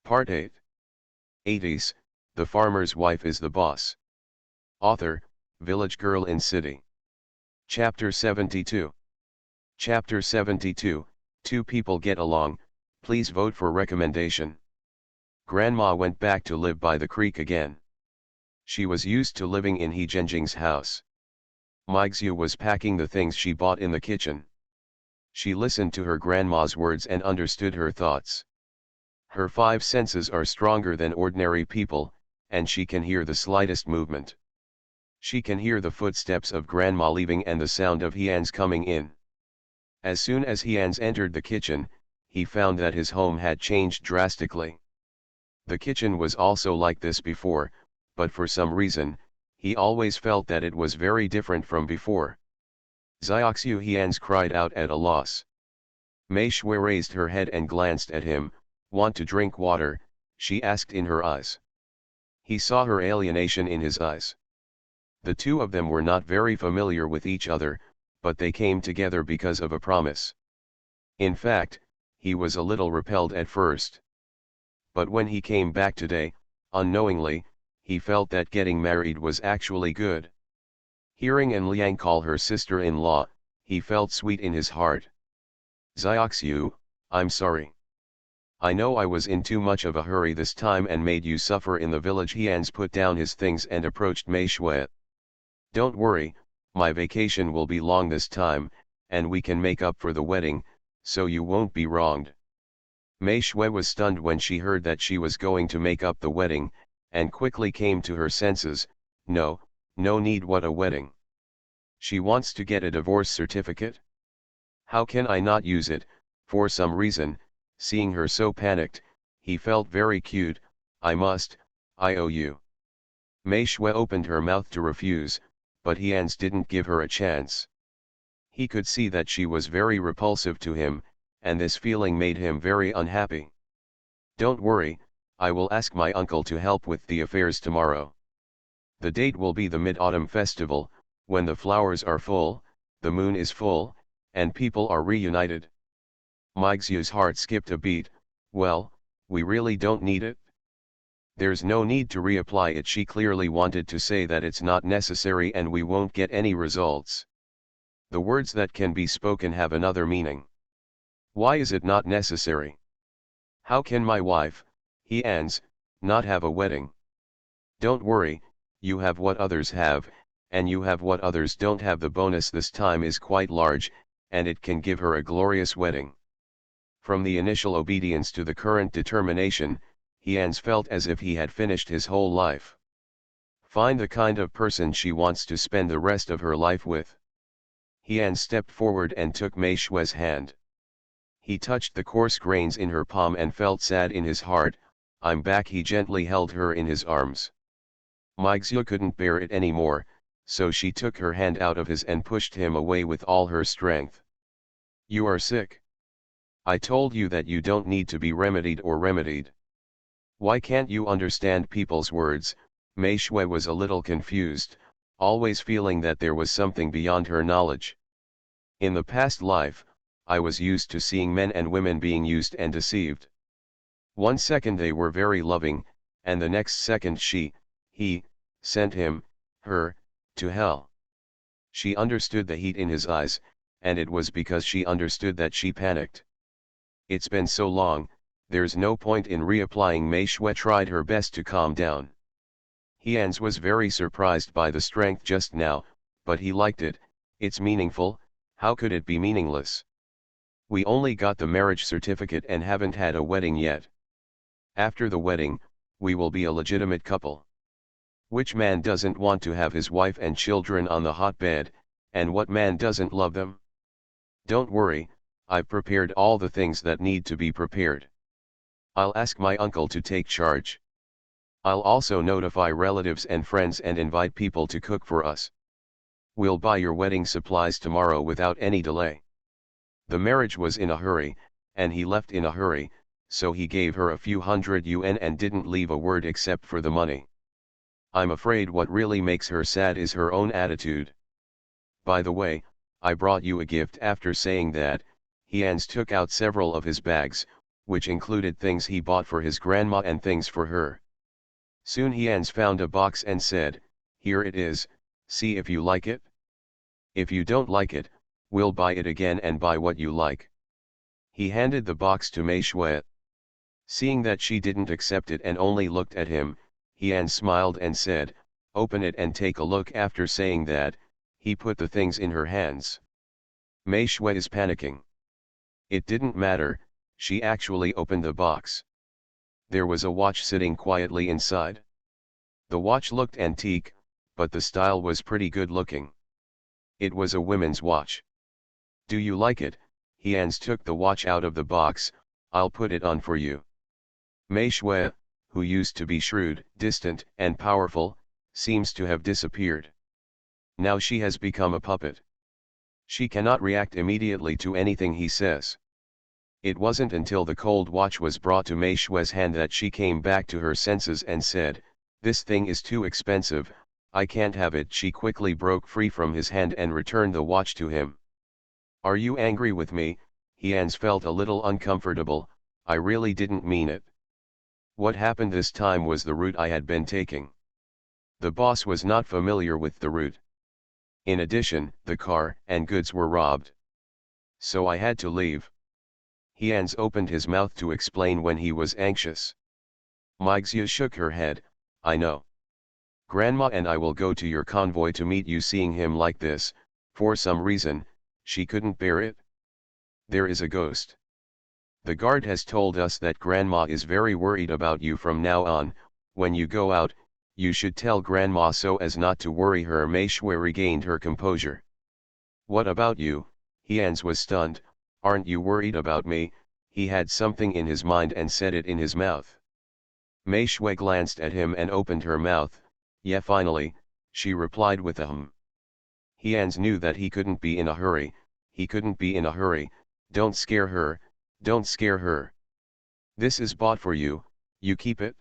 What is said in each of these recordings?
Part 8. 80s, The Farmer's Wife is the Boss. Author, Village Girl in City. Chapter 72. Chapter 72, Two People Get Along, Please vote for recommendation. Grandma went back to live by the creek again. She was used to living in He Genjing's house. Mixue was packing the things she bought in the kitchen. She listened to her grandma's words and understood her thoughts. Her five senses are stronger than ordinary people, and she can hear the slightest movement. She can hear the footsteps of Grandma leaving and the sound of Hians coming in. As soon as Hians entered the kitchen, he found that his home had changed drastically. The kitchen was also like this before, but for some reason, he always felt that it was very different from before. Xiaoxiu Hians cried out at a loss. Mei Shui raised her head and glanced at him. Want to drink water? She asked in her eyes. He saw her alienation in his eyes. The two of them were not very familiar with each other, but they came together because of a promise. In fact, he was a little repelled at first. But when he came back today, unknowingly, he felt that getting married was actually good. Hearing An Liang call her sister-in-law, he felt sweet in his heart. Xiaoxiu, I'm sorry. I know I was in too much of a hurry this time and made you suffer in the village. Hians put down his things and approached Mei Shui. Don't worry, my vacation will be long this time, and we can make up for the wedding, so you won't be wronged. Mei Shui was stunned when she heard that she was going to make up the wedding, and quickly came to her senses. No need. What a wedding. She wants to get a divorce certificate? How can I not use it? For some reason, seeing her so panicked, he felt very cute. I owe you. Mei Shui opened her mouth to refuse, but Hians didn't give her a chance. He could see that she was very repulsive to him, and this feeling made him very unhappy. Don't worry, I will ask my uncle to help with the affairs tomorrow. The date will be the Mid-Autumn Festival, when the flowers are full, the moon is full, and people are reunited. Mixue's heart skipped a beat. Well, we really don't need it? There's no need to reapply it. She clearly wanted to say that it's not necessary and we won't get any results. The words that can be spoken have another meaning. Why is it not necessary? How can my wife, Hians, not have a wedding? Don't worry, you have what others have, and you have what others don't have. The bonus this time is quite large, and it can give her a glorious wedding. From the initial obedience to the current determination, Hians felt as if he had finished his whole life. Find the kind of person she wants to spend the rest of her life with. Hians stepped forward and took Mei Shui's hand. He touched the coarse grains in her palm and felt sad in his heart. I'm back. He gently held her in his arms. Mixue couldn't bear it anymore, so she took her hand out of his and pushed him away with all her strength. You are sick. I told you that you don't need to be remedied or remedied. Why can't you understand people's words? Mei Shui was a little confused, always feeling that there was something beyond her knowledge. In the past life, I was used to seeing men and women being used and deceived. One second they were very loving, and the next second he, sent him, her, to hell. She understood the heat in his eyes, and it was because she understood that she panicked. It's been so long, there's no point in reapplying. Mei Shui tried her best to calm down. Hians was very surprised by the strength just now, but he liked it. It's meaningful. How could it be meaningless? We only got the marriage certificate and haven't had a wedding yet. After the wedding, we will be a legitimate couple. Which man doesn't want to have his wife and children on the hotbed, and what man doesn't love them? Don't worry, I've prepared all the things that need to be prepared. I'll ask my uncle to take charge. I'll also notify relatives and friends and invite people to cook for us. We'll buy your wedding supplies tomorrow without any delay. The marriage was in a hurry, and he left in a hurry, so he gave her a few hundred yuan and didn't leave a word except for the money. I'm afraid what really makes her sad is her own attitude. By the way, I brought you a gift. After saying that, Hians took out several of his bags, which included things he bought for his grandma and things for her. Soon Hans found a box and said, "Here it is, see if you like it. If you don't like it, we'll buy it again and buy what you like." He handed the box to Mei Shui. Seeing that she didn't accept it and only looked at him, Hans smiled and said, "Open it and take a look." After saying that, he put the things in her hands. Mei Shui is panicking. It didn't matter, she actually opened the box. There was a watch sitting quietly inside. The watch looked antique, but the style was pretty good looking. It was a women's watch. "Do you like it?" Hans took the watch out of the box. "I'll put it on for you." Mei Shui, who used to be shrewd, distant, and powerful, seems to have disappeared. Now she has become a puppet. She cannot react immediately to anything he says. It wasn't until the cold watch was brought to Mei Shui's hand that she came back to her senses and said, "This thing is too expensive, I can't have it." She quickly broke free from his hand and returned the watch to him. "Are you angry with me?" Hans felt a little uncomfortable. "I really didn't mean it." What happened this time was the route I had been taking. The boss was not familiar with the route. In addition, the car and goods were robbed. So I had to leave. Hans opened his mouth to explain when he was anxious. Meixia shook her head. "I know. Grandma and I will go to your convoy to meet you." Seeing him like this, for some reason, she couldn't bear it. "There is a ghost. The guard has told us that Grandma is very worried about you. From now on, when you go out, you should tell Grandma so as not to worry her." Mei Shui regained her composure. "What about you?" Hans was stunned. "Aren't you worried about me?" He had something in his mind and said it in his mouth. Mei Shui glanced at him and opened her mouth. "Yeah, finally," she replied with a hum. Hans knew that he couldn't be in a hurry. He couldn't be in a hurry. "Don't scare her, don't scare her. This is bought for you, you keep it.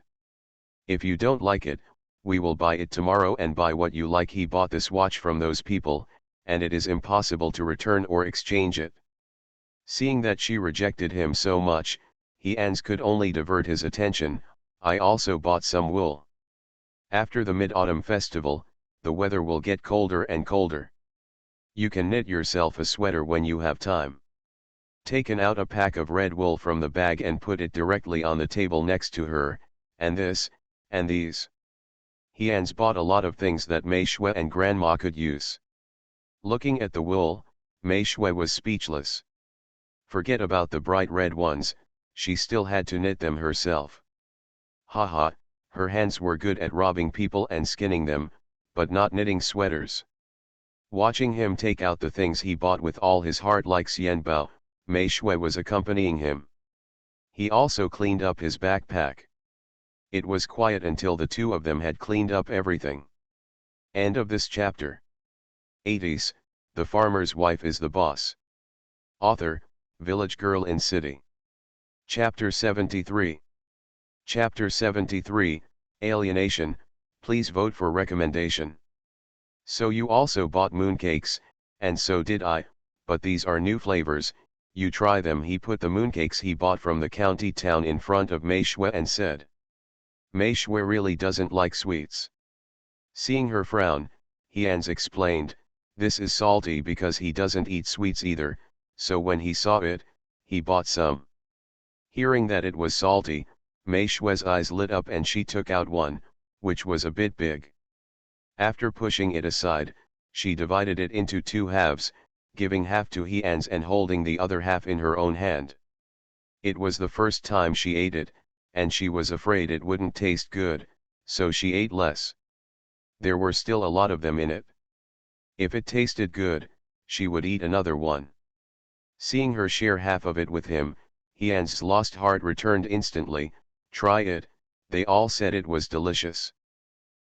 If you don't like it, we will buy it tomorrow and buy what you like." He bought this watch from those people, and it is impossible to return or exchange it. Seeing that she rejected him so much, Hans could only divert his attention. "I also bought some wool. After the Mid-Autumn Festival, the weather will get colder and colder. You can knit yourself a sweater when you have time." Taken out a pack of red wool from the bag and put it directly on the table next to her, "And this, and these." Hans bought a lot of things that Mei Shui and Grandma could use. Looking at the wool, Mei Shui was speechless. Forget about the bright red ones, she still had to knit them herself. Haha, her hands were good at robbing people and skinning them, but not knitting sweaters. Watching him take out the things he bought with all his heart like Xianbao, Mei Shui was accompanying him. He also cleaned up his backpack. It was quiet until the two of them had cleaned up everything. End of this chapter. 80s, The Farmer's Wife is the Boss. Author, Village Girl in City. Chapter 73. Chapter 73, Alienation. Please vote for recommendation. So you also bought mooncakes, and so did I, but these are new flavors, you try them. He put the mooncakes he bought from the county town in front of Mei Shui and said. Mei Shui really doesn't like sweets. Seeing her frown, Hans explained, "This is salty because he doesn't eat sweets either, so when he saw it, he bought some." Hearing that it was salty, Mei Shui's eyes lit up and she took out one, which was a bit big. After pushing it aside, she divided it into two halves, giving half to Hans and holding the other half in her own hand. It was the first time she ate it, and she was afraid it wouldn't taste good, so she ate less. There were still a lot of them in it. If it tasted good, she would eat another one. Seeing her share half of it with him, Hans's lost heart returned instantly. "Try it," they all said. It was delicious.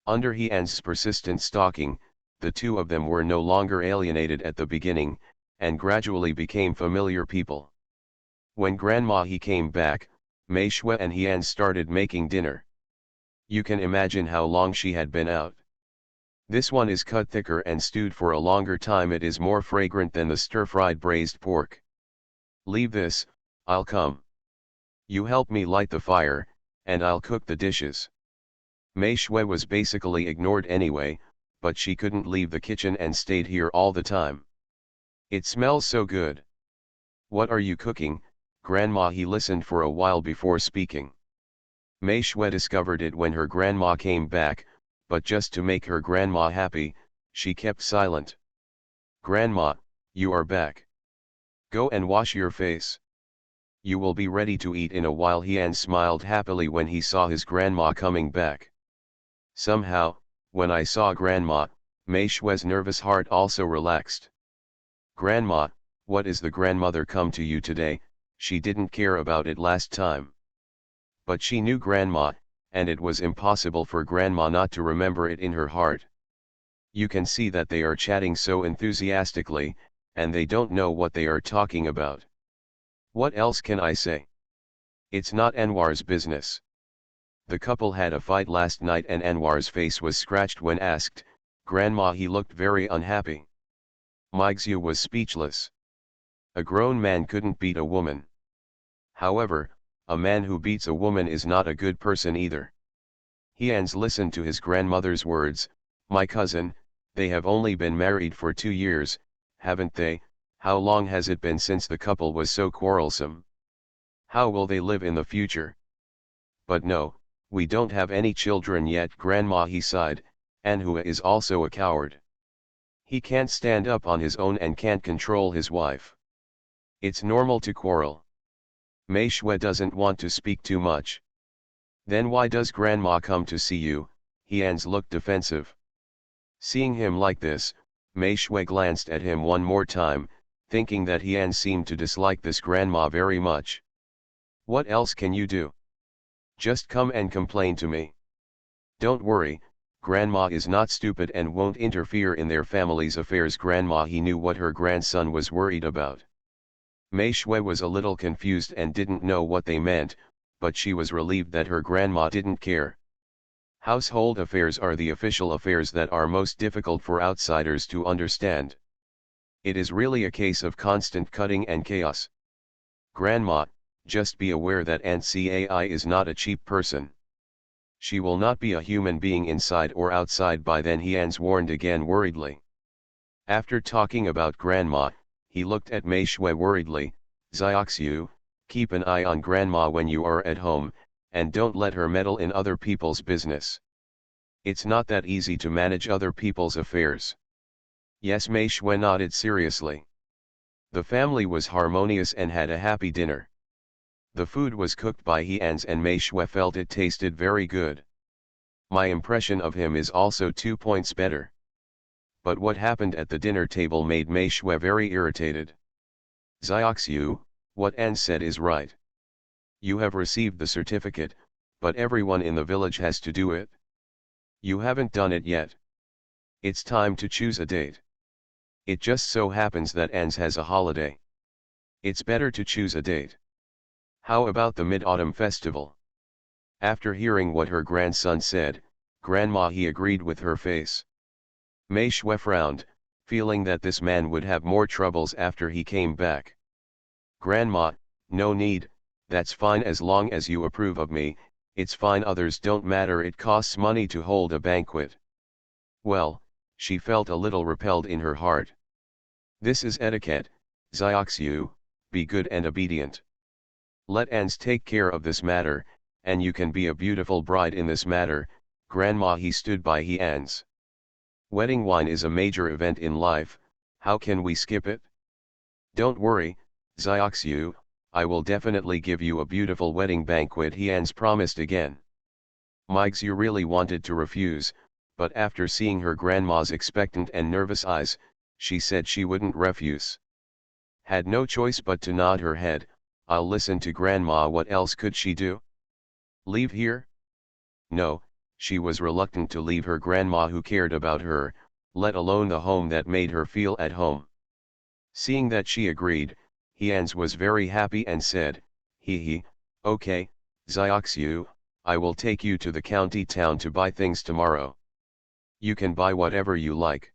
Under Hans's persistent stalking, the two of them were no longer alienated at the beginning, and gradually became familiar people. When Grandma he came back, Mei Shui and Hans started making dinner. You can imagine how long she had been out. This one is cut thicker and stewed for a longer time. It is more fragrant than the stir-fried braised pork. "Leave this, I'll come." You help me light the fire, and I'll cook the dishes. Mei Shui was basically ignored anyway, but she couldn't leave the kitchen and stayed here all the time. It smells so good. What are you cooking, Grandma? He listened for a while before speaking. Mei Shui discovered it when her grandma came back, but just to make her grandma happy, she kept silent. Grandma, you are back. Go and wash your face. You will be ready to eat in a while. Hian smiled happily when he saw his grandma coming back. Somehow, when I saw Grandma, Mei Shui's nervous heart also relaxed. Grandma, what is the grandmother come to you today? She didn't care about it last time. But she knew Grandma, and it was impossible for Grandma not to remember it in her heart. You can see that they are chatting so enthusiastically, and they don't know what they are talking about. What else can I say? It's not Anwar's business. The couple had a fight last night and Anwar's face was scratched when asked, Grandma. He looked very unhappy. Meixiu was speechless. A grown man couldn't beat a woman. However, a man who beats a woman is not a good person either. Hians listened to his grandmother's words. My cousin, they have only been married for 2 years, haven't they? How long has it been since the couple was so quarrelsome? How will they live in the future? But no, we don't have any children yet, Grandma. He sighed. Anhua is also a coward. He can't stand up on his own and can't control his wife. It's normal to quarrel. Mei Shui doesn't want to speak too much. Then why does Grandma come to see you? Hians looked defensive. Seeing him like this, Mei Shui glanced at him one more time, thinking that Hian seemed to dislike this Grandma very much. What else can you do? Just come and complain to me. Don't worry, Grandma is not stupid and won't interfere in their family's affairs. Grandma. He knew what her grandson was worried about. Mei Shui was a little confused and didn't know what they meant, but she was relieved that her grandma didn't care. Household affairs are the official affairs that are most difficult for outsiders to understand. It is really a case of constant cutting and chaos. Grandma, just be aware that Aunt Cai is not a cheap person. She will not be a human being inside or outside by then, Hians warned again worriedly. After talking about Grandma, he looked at Mei Shui worriedly. Xiaoxiu, keep an eye on Grandma when you are at home, and don't let her meddle in other people's business. It's not that easy to manage other people's affairs. Yes, Mei Shui nodded seriously. The family was harmonious and had a happy dinner. The food was cooked by Hians and Mei Shui felt it tasted very good. My impression of him is also 2 points better. But what happened at the dinner table made Mei Shui very irritated. Xiaoxiu, what An said is right. You have received the certificate, but everyone in the village has to do it. You haven't done it yet. It's time to choose a date. It just so happens that An's has a holiday. It's better to choose a date. How about the Mid-Autumn Festival? After hearing what her grandson said, Grandma, he agreed with her face. Mei Shui frowned, feeling that this man would have more troubles after he came back. Grandma, no need, that's fine as long as you approve of me. It's fine, others don't matter. It costs money to hold a banquet. Well, she felt a little repelled in her heart. This is etiquette, Xiaoxiu, be good and obedient. Let Ans take care of this matter, and you can be a beautiful bride in this matter. Grandma, he stood by Ans. Wedding wine is a major event in life, how can we skip it? Don't worry, Xiaoxiu, I will definitely give you a beautiful wedding banquet, Ans promised again. Meixiu really wanted to refuse, but after seeing her grandma's expectant and nervous eyes, she said she wouldn't refuse. Had no choice but to nod her head. I'll listen to Grandma. What else could she do? Leave here? No, she was reluctant to leave her grandma who cared about her, let alone the home that made her feel at home. Seeing that she agreed, Hians was very happy and said, He, okay, Xiaoxiu, I will take you to the county town to buy things tomorrow. You can buy whatever you like.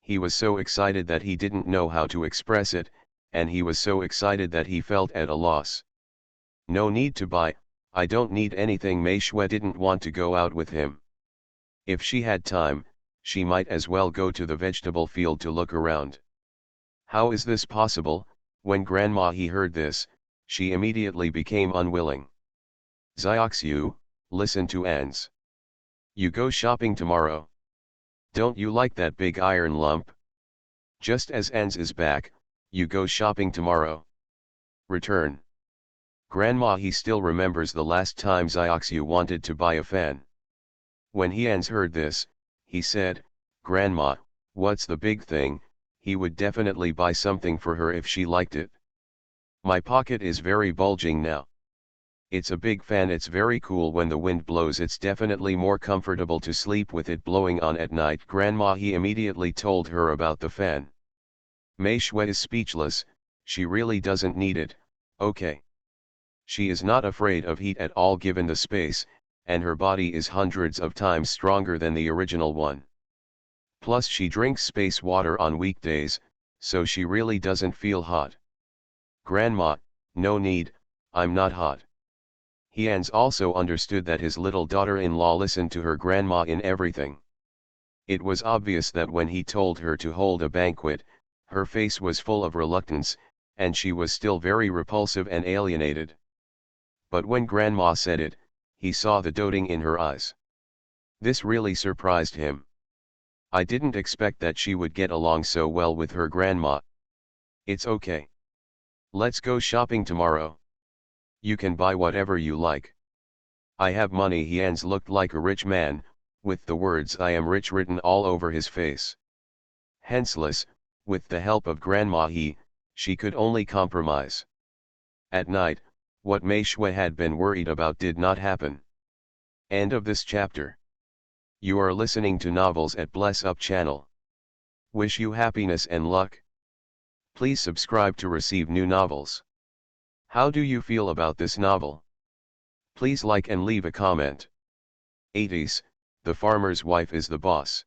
He was so excited that he didn't know how to express it, and he was so excited that he felt at a loss. No need to buy, I don't need anything. Mei Shui didn't want to go out with him. If she had time, she might as well go to the vegetable field to look around. How is this possible? When Grandma He heard this, she immediately became unwilling. Xiaoxiu, listen to Ans. You go shopping tomorrow. Don't you like that big iron lump? Just as Ans is back, you go shopping tomorrow. Return. Grandma He still remembers the last time Xiaoxiu wanted to buy a fan. When Ans heard this, he said, Grandma, what's the big thing? He would definitely buy something for her if she liked it. My pocket is very bulging now. It's a big fan. It's very cool when the wind blows. It's definitely more comfortable to sleep with it blowing on at night. Grandma He immediately told her about the fan. Mei Shui is speechless. She really doesn't need it, okay. She is not afraid of heat at all given the space, and her body is hundreds of times stronger than the original one. Plus she drinks space water on weekdays, so she really doesn't feel hot. Grandma, no need, I'm not hot. Hans also understood that his little daughter-in-law listened to her grandma in everything. It was obvious that when he told her to hold a banquet, her face was full of reluctance, and she was still very repulsive and alienated. But when Grandma said it, he saw the doting in her eyes. This really surprised him. I didn't expect that she would get along so well with her grandma. It's okay. Let's go shopping tomorrow. You can buy whatever you like. I have money. Hans looked like a rich man, with the words I am rich written all over his face. Henceless, with the help of Grandma she could only compromise. At night, what Mei Shui had been worried about did not happen. End of this chapter. You are listening to Novels at Bless Up channel. Wish you happiness and luck. Please subscribe to receive new novels. How do you feel about this novel? Please like and leave a comment. 80s, The Farmer's Wife is the Boss.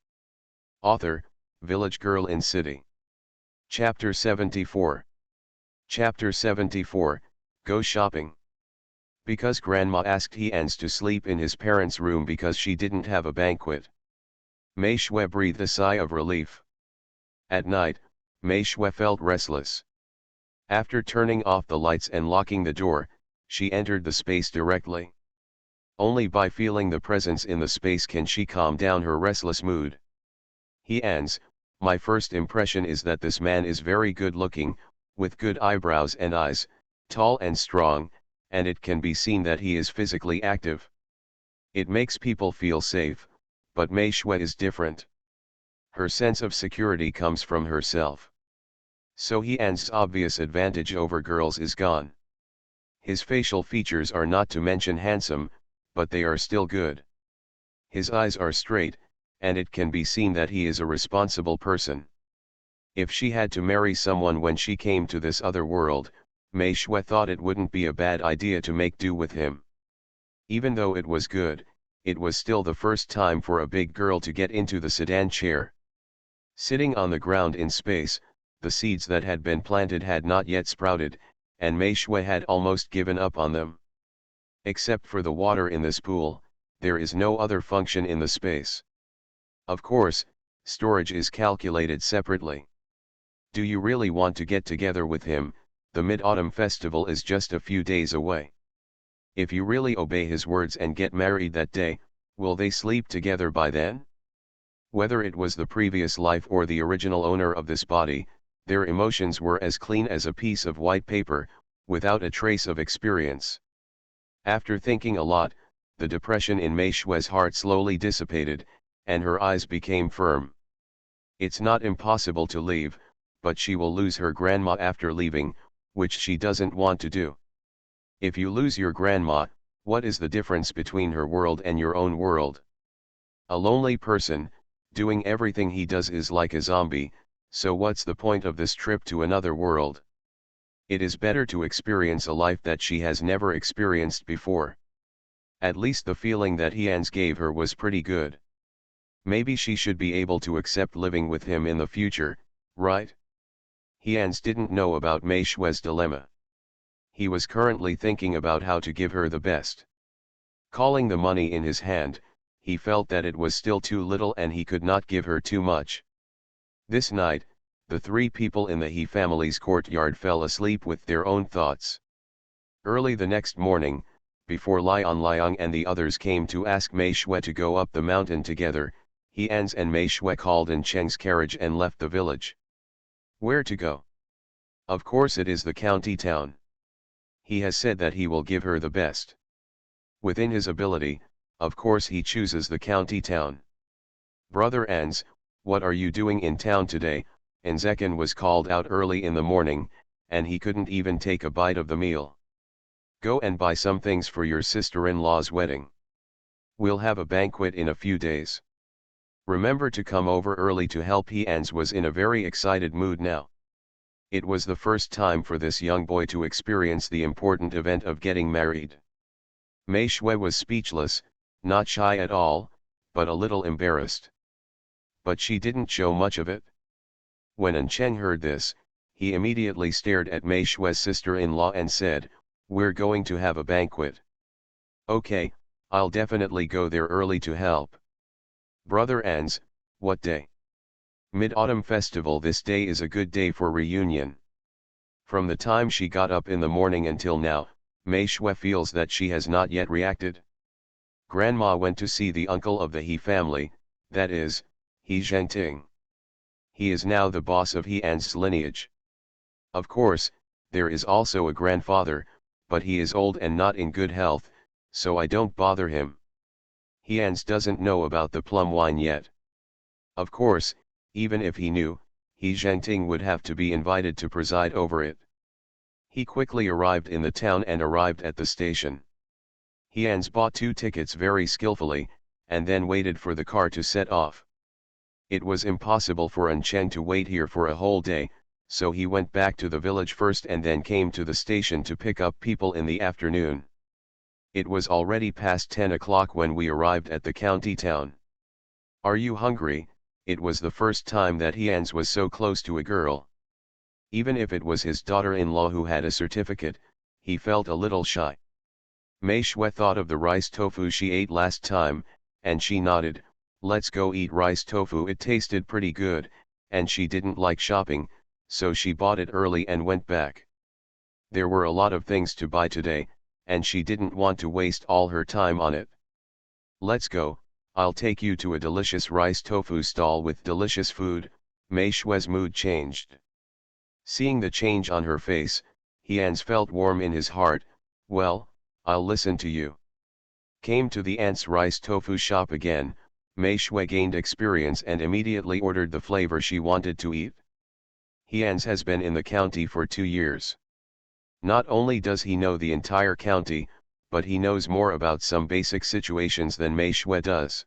Author, Village Girl in City. Chapter 74. Chapter 74, Go Shopping. Because Grandma asked Hans to sleep in his parents' room because she didn't have a banquet. Mei Shui breathed a sigh of relief. At night, Mei Shui felt restless. After turning off the lights and locking the door, she entered the space directly. Only by feeling the presence in the space can she calm down her restless mood. Hans, my first impression is that this man is very good looking, with good eyebrows and eyes, tall and strong, and it can be seen that he is physically active. It makes people feel safe, but Mei Shui is different. Her sense of security comes from herself. So Han's obvious advantage over girls is gone. His facial features are not to mention handsome, but they are still good. His eyes are straight, and it can be seen that he is a responsible person. If she had to marry someone when she came to this other world, Mei Shui thought it wouldn't be a bad idea to make do with him. Even though it was good, it was still the first time for a big girl to get into the sedan chair. Sitting on the ground in space, the seeds that had been planted had not yet sprouted, and Mei Shui had almost given up on them. Except for the water in this pool, there is no other function in the space. Of course, storage is calculated separately. Do you really want to get together with him? The Mid-Autumn Festival is just a few days away. If you really obey his words and get married that day, will they sleep together by then? Whether it was the previous life or the original owner of this body, their emotions were as clean as a piece of white paper, without a trace of experience. After thinking a lot, the depression in Mei Shui's heart slowly dissipated, and her eyes became firm. It's not impossible to leave, but she will lose her grandma after leaving, which she doesn't want to do. If you lose your grandma, what is the difference between her world and your own world? A lonely person, doing everything he does is like a zombie, so what's the point of this trip to another world? It is better to experience a life that she has never experienced before. At least the feeling that Hans gave her was pretty good. Maybe she should be able to accept living with him in the future, right? Hans didn't know about Mei Shui's dilemma. He was currently thinking about how to give her the best. Calling the money in his hand, he felt that it was still too little and he could not give her too much. This night, the three people in the He family's courtyard fell asleep with their own thoughts. Early the next morning, before Lian Liang and the others came to ask Mei Shui to go up the mountain together, He Ans and Mei Shui called in Cheng's carriage and left the village. Where to go? Of course it is the county town. He has said that he will give her the best. Within his ability, of course he chooses the county town. Brother Ans, what are you doing in town today? Anzekin was called out early in the morning, and he couldn't even take a bite of the meal. Go and buy some things for your sister-in-law's wedding. We'll have a banquet in a few days. Remember to come over early to help. He Ans was in a very excited mood now. It was the first time for this young boy to experience the important event of getting married. Mei Shui was speechless, not shy at all, but a little embarrassed. But she didn't show much of it. When An Cheng heard this, he immediately stared at Mei Shui's sister-in-law and said, "We're going to have a banquet. Okay, I'll definitely go there early to help." Brother Ans, what day? Mid-Autumn Festival. This day is a good day for reunion. From the time she got up in the morning until now, Mei Shui feels that she has not yet reacted. Grandma went to see the uncle of the He family, that is, He Zhengting. He is now the boss of He Ans's lineage. Of course, there is also a grandfather, but he is old and not in good health, so I don't bother him. He Ans doesn't know about the plum wine yet. Of course, even if he knew, He Zhengting would have to be invited to preside over it. He quickly arrived in the town and arrived at the station. He Ans bought 2 tickets very skillfully, and then waited for the car to set off. It was impossible for An Cheng to wait here for a whole day, so he went back to the village first and then came to the station to pick up people in the afternoon. It was already past 10 o'clock when we arrived at the county town. Are you hungry? It was the first time that He Ans was so close to a girl. Even if it was his daughter-in-law who had a certificate, he felt a little shy. Mei Shui thought of the rice tofu she ate last time, and she nodded, "Let's go eat rice tofu." It tasted pretty good, and she didn't like shopping, so she bought it early and went back. There were a lot of things to buy today, and she didn't want to waste all her time on it. "Let's go, I'll take you to a delicious rice tofu stall with delicious food." Mei Shui's mood changed. Seeing the change on her face, He Ans felt warm in his heart. "Well, I'll listen to you." Came to the Ants' rice tofu shop again. Mei Shui gained experience and immediately ordered the flavor she wanted to eat. He Ans has been in the county for 2 years. Not only does he know the entire county, but he knows more about some basic situations than Mei Shui does.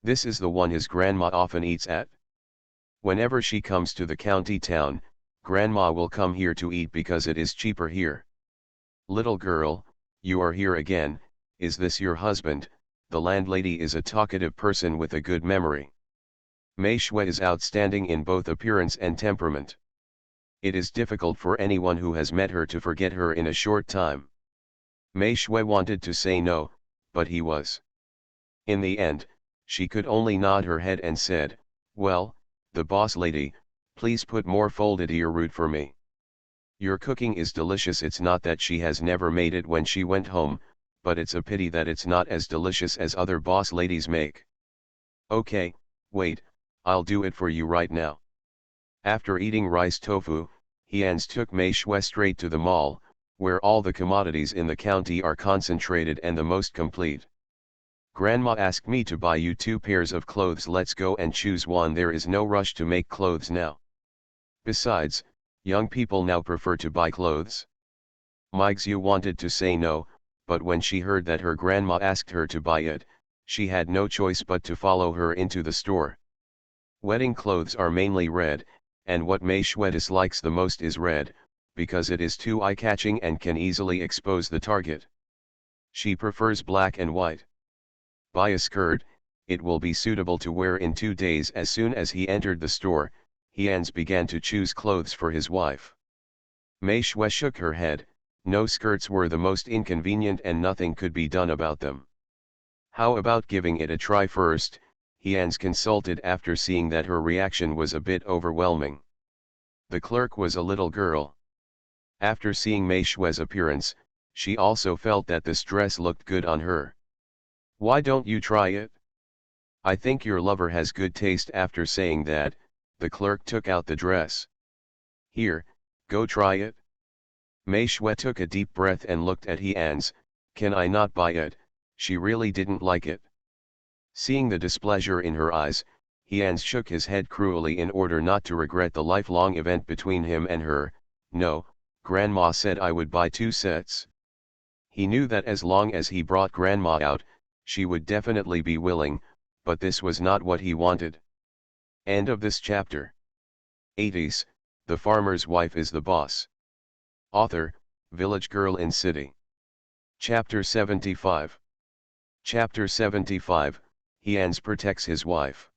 This is the one his grandma often eats at. Whenever she comes to the county town, grandma will come here to eat because it is cheaper here. "Little girl, you are here again. Is this your husband?" The landlady is a talkative person with a good memory. Mei Shui is outstanding in both appearance and temperament. It is difficult for anyone who has met her to forget her in a short time. Mei Shui wanted to say no, but he was. In the end, she could only nod her head and said, "Well, the boss lady, please put more folded earroot for me. Your cooking is delicious." It's not that she has never made it when she went home, but it's a pity that it's not as delicious as other boss ladies make. "Okay, wait, I'll do it for you right now." After eating rice tofu, He Ans took Mei Shui straight to the mall, where all the commodities in the county are concentrated and the most complete. "Grandma asked me to buy you 2 pairs of clothes. Let's go and choose one. There is no rush to make clothes now. Besides, young people now prefer to buy clothes." Mai Xiu wanted to say no, but when she heard that her grandma asked her to buy it, she had no choice but to follow her into the store. Wedding clothes are mainly red, and what Mei Shui dislikes the most is red, because it is too eye-catching and can easily expose the target. She prefers black and white. "Buy a skirt, it will be suitable to wear in 2 days." As soon as he entered the store, He Ans began to choose clothes for his wife. Mei Shui shook her head, No skirts were the most inconvenient and nothing could be done about them. How about giving it a try first? Hans consulted after seeing that her reaction was a bit overwhelming. The clerk was a little girl. After seeing Mei Shui's appearance, she also felt that this dress looked good on her. Why don't you try it? I think your lover has good taste. After saying that, the clerk took out the dress. Here, go try it. Mei Shui took a deep breath and looked at Hans. Can I not buy it? She really didn't like it. Seeing the displeasure in her eyes, Hans shook his head cruelly in order not to regret the lifelong event between him and her. No, Grandma said I would buy 2 sets. He knew that as long as he brought Grandma out, she would definitely be willing, but this was not what he wanted. End of this chapter. 80s, The Farmer's Wife is the Boss. Author, Village Girl in City. Chapter 75. Chapter 75, Hans protects his wife.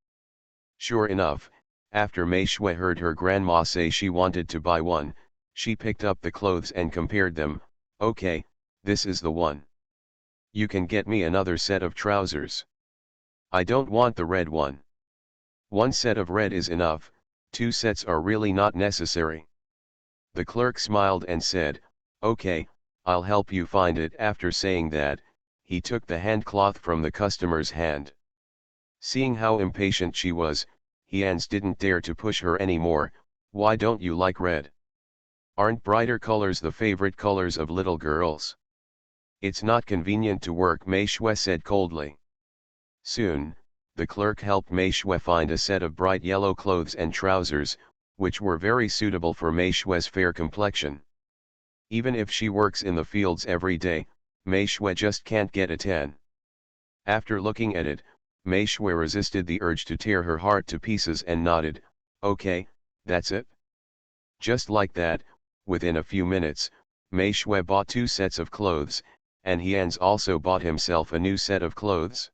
Sure enough, after Mei Shui heard her grandma say she wanted to buy one, she picked up the clothes and compared them. Okay, this is the one. You can get me another set of trousers. I don't want the red one. One set of red is enough, 2 sets are really not necessary. The clerk smiled and said, okay, I'll help you find it. After saying that, he took the handcloth from the customer's hand. Seeing how impatient she was, Hans didn't dare to push her anymore. Why don't you like red? Aren't brighter colors the favorite colors of little girls? It's not convenient to work, Mei Shui said coldly. Soon, the clerk helped Mei Shui find a set of bright yellow clothes and trousers, which were very suitable for Mei Shui's fair complexion. Even if she works in the fields every day, Mei Shui just can't get a tan. After looking at it, Mei Shui resisted the urge to tear her heart to pieces and nodded, okay, that's it. Just like that, within a few minutes, Mei Shui bought 2 sets of clothes, and Hans also bought himself a new set of clothes.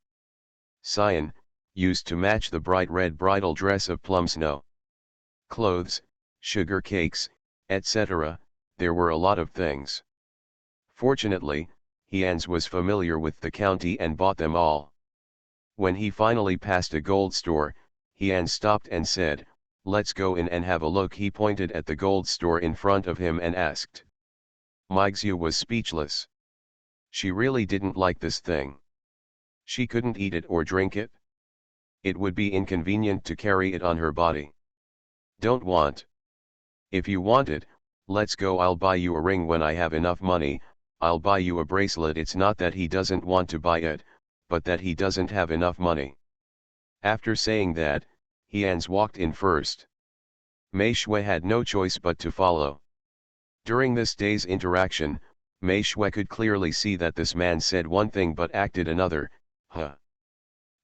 Cyan, used to match the bright red bridal dress of plum snow. Clothes, sugar cakes, etc., there were a lot of things. Fortunately, Hans was familiar with the county and bought them all. When he finally passed a gold store, Hans stopped and said, let's go in and have a look. He pointed at the gold store in front of him and asked. Meixiu was speechless. She really didn't like this thing. She couldn't eat it or drink it. It would be inconvenient to carry it on her body. Don't want. If you want it, let's go. I'll buy you a ring when I have enough money. I'll buy you a bracelet. It's not that he doesn't want to buy it, but that he doesn't have enough money. After saying that, Hans walked in first. Mei Shui had no choice but to follow. During this day's interaction, Mei Shui could clearly see that this man said one thing but acted another.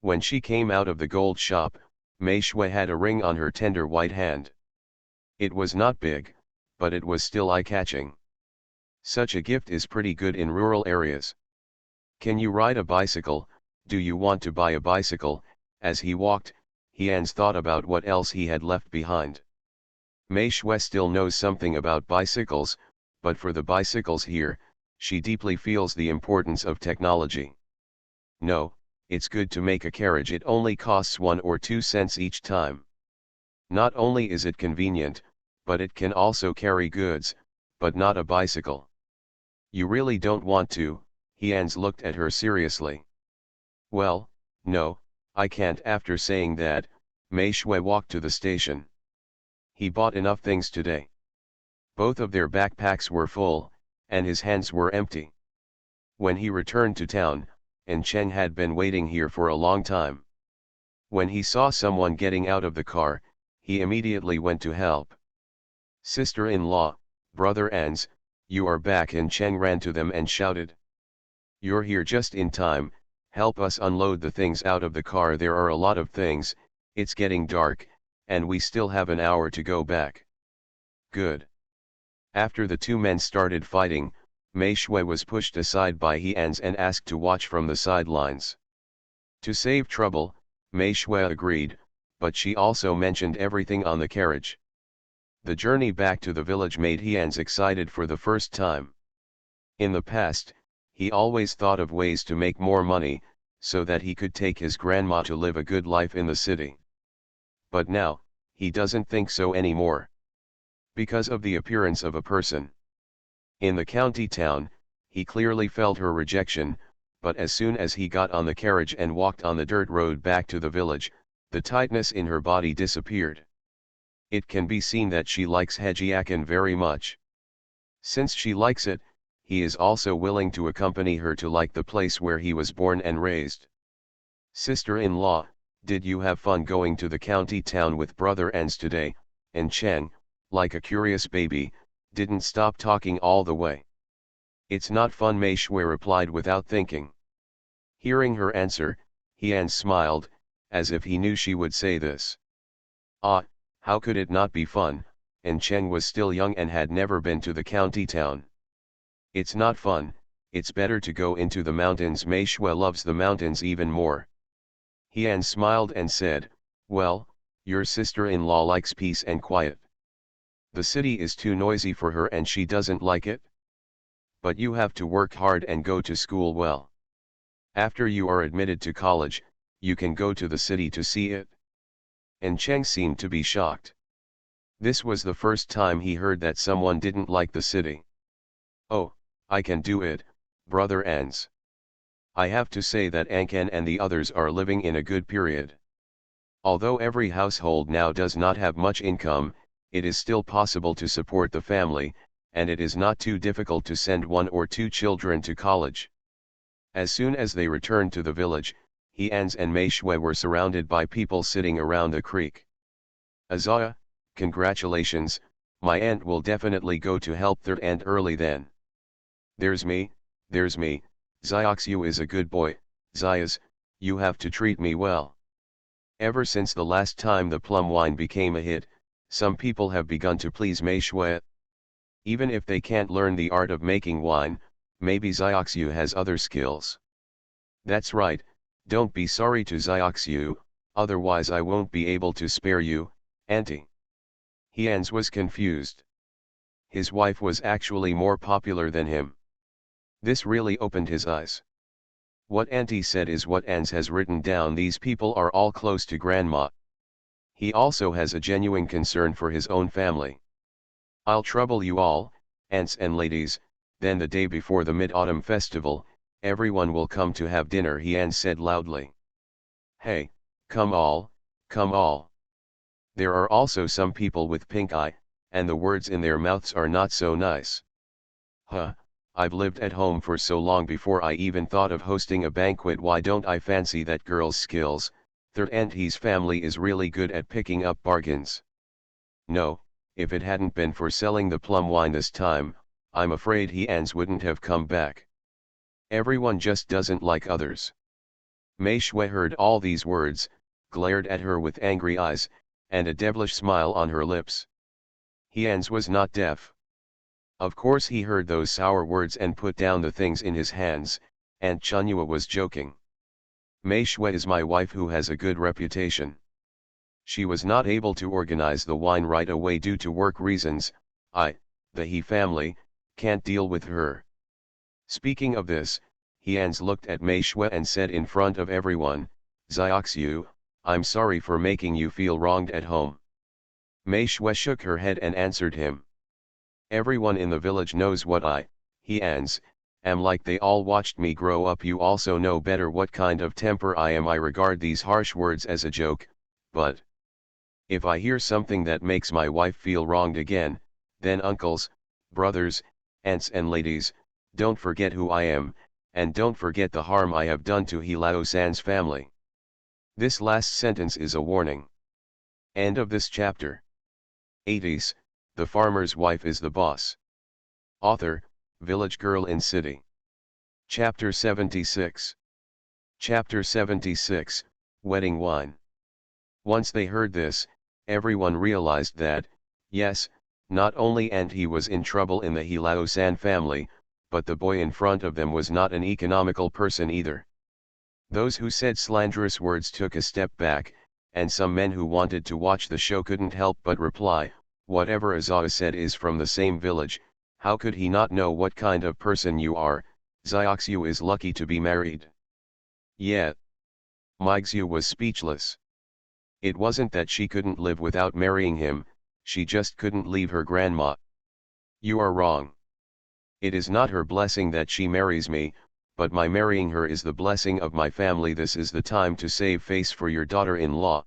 When she came out of the gold shop, Mei Shui had a ring on her tender white hand. It was not big, but it was still eye-catching. Such a gift is pretty good in rural areas. Can you ride a bicycle? Do you want to buy a bicycle? As he walked, Hans thought about what else he had left behind. Mei Shui still knows something about bicycles, but for the bicycles here, she deeply feels the importance of technology. No, it's good to make a carriage. It only costs 1 or 2 cents each time. Not only is it convenient, but it can also carry goods, but not a bicycle. You really don't want to? Hans looked at her seriously. Well, no, I can't. After saying that, Mei Shui walked to the station. He bought enough things today. Both of their backpacks were full, and his hands were empty. When he returned to town, and Cheng had been waiting here for a long time. When he saw someone getting out of the car, he immediately went to help. Sister-in-law, brother Ans, you are back, and Cheng ran to them and shouted. You're here just in time, help us unload the things out of the car. There are a lot of things, it's getting dark, and we still have an hour to go back. Good. After the 2 men started fighting, Mei Shui was pushed aside by Hans and asked to watch from the sidelines. To save trouble, Mei Shui agreed, but she also mentioned everything on the carriage. The journey back to the village made Hans excited for the first time. In the past, he always thought of ways to make more money, so that he could take his grandma to live a good life in the city. But now, he doesn't think so anymore. Because of the appearance of a person. In the county town, he clearly felt her rejection, but as soon as he got on the carriage and walked on the dirt road back to the village, the tightness in her body disappeared. It can be seen that she likes Hejiakin very much. Since she likes it, he is also willing to accompany her to like the place where he was born and raised. Sister-in-law, did you have fun going to the county town with brother Ens today? And Cheng, like a curious baby, didn't stop talking all the way. It's not fun, Mei Shui replied without thinking. Hearing her answer, Hian smiled, as if he knew she would say this. Ah, how could it not be fun, and Cheng was still young and had never been to the county town. It's not fun, it's better to go into the mountains. Mei Shui loves the mountains even more. Hian smiled and said, well, your sister-in-law likes peace and quiet. The city is too noisy for her and she doesn't like it. But you have to work hard and go to school well. After you are admitted to college, you can go to the city to see it. And Cheng seemed to be shocked. This was the first time he heard that someone didn't like the city. Oh, I can do it, brother Ans. I have to say that Ankan and the others are living in a good period. Although every household now does not have much income, it is still possible to support the family, and it is not too difficult to send 1 or 2 children to college. As soon as they returned to the village, Hians and Mei Shui were surrounded by people sitting around the creek. Azaya, congratulations, my aunt will definitely go to help third aunt early then. There's me, Zioxu is a good boy, Zayas, you have to treat me well. Ever since the last time the plum wine became a hit, some people have begun to please Mei Shui. Even if they can't learn the art of making wine, maybe Zioxu has other skills. That's right, don't be sorry to Zioxu, otherwise I won't be able to spare you, auntie. Hians was confused. His wife was actually more popular than him. This really opened his eyes. What auntie said is what Ans has written down. These people are all close to grandma. He also has a genuine concern for his own family. I'll trouble you all, aunts and ladies, then the day before the Mid-Autumn Festival, everyone will come to have dinner, Hian said loudly. Hey, come all, come all. There are also some people with pink eye, and the words in their mouths are not so nice. Huh, I've lived at home for so long before I even thought of hosting a banquet. Why don't I fancy that girl's skills? Third auntie's family is really good at picking up bargains. No, if it hadn't been for selling the plum wine this time, I'm afraid Hians wouldn't have come back. Everyone just doesn't like others. Mei Shui heard all these words, glared at her with angry eyes, and a devilish smile on her lips. Hians was not deaf. Of course he heard those sour words and put down the things in his hands. Aunt Chunyua was joking. Mei Shui is my wife who has a good reputation. She was not able to organize the wine right away due to work reasons. The He family, can't deal with her. Speaking of this, Hians looked at Mei Shui and said in front of everyone, Zioxu, I'm sorry for making you feel wronged at home. Mei Shui shook her head and answered him. Everyone in the village knows what Hians, am like. They all watched me grow up. You also know better what kind of temper I am. I regard these harsh words as a joke, but if I hear something that makes my wife feel wronged again, then uncles, brothers, aunts and ladies, don't forget who I am, and don't forget the harm I have done to He Lao-san's family. This last sentence is a warning. End of this chapter. 80s, the farmer's wife is the boss. Author, Village Girl in City. Chapter 76. Chapter 76, Wedding Wine. Once they heard this, everyone realized that, yes, not only and he was in trouble in the He Lao-san family, but the boy in front of them was not an economical person either. Those who said slanderous words took a step back, and some men who wanted to watch the show couldn't help but reply, whatever Azaa said is from the same village, How could he not know what kind of person you are? Xiaoxiu is lucky to be married. Yet. Meixiu was speechless. It wasn't that she couldn't live without marrying him, she just couldn't leave her grandma. You are wrong. It is not her blessing that she marries me, but my marrying her is the blessing of my family. This is the time to save face for your daughter-in-law.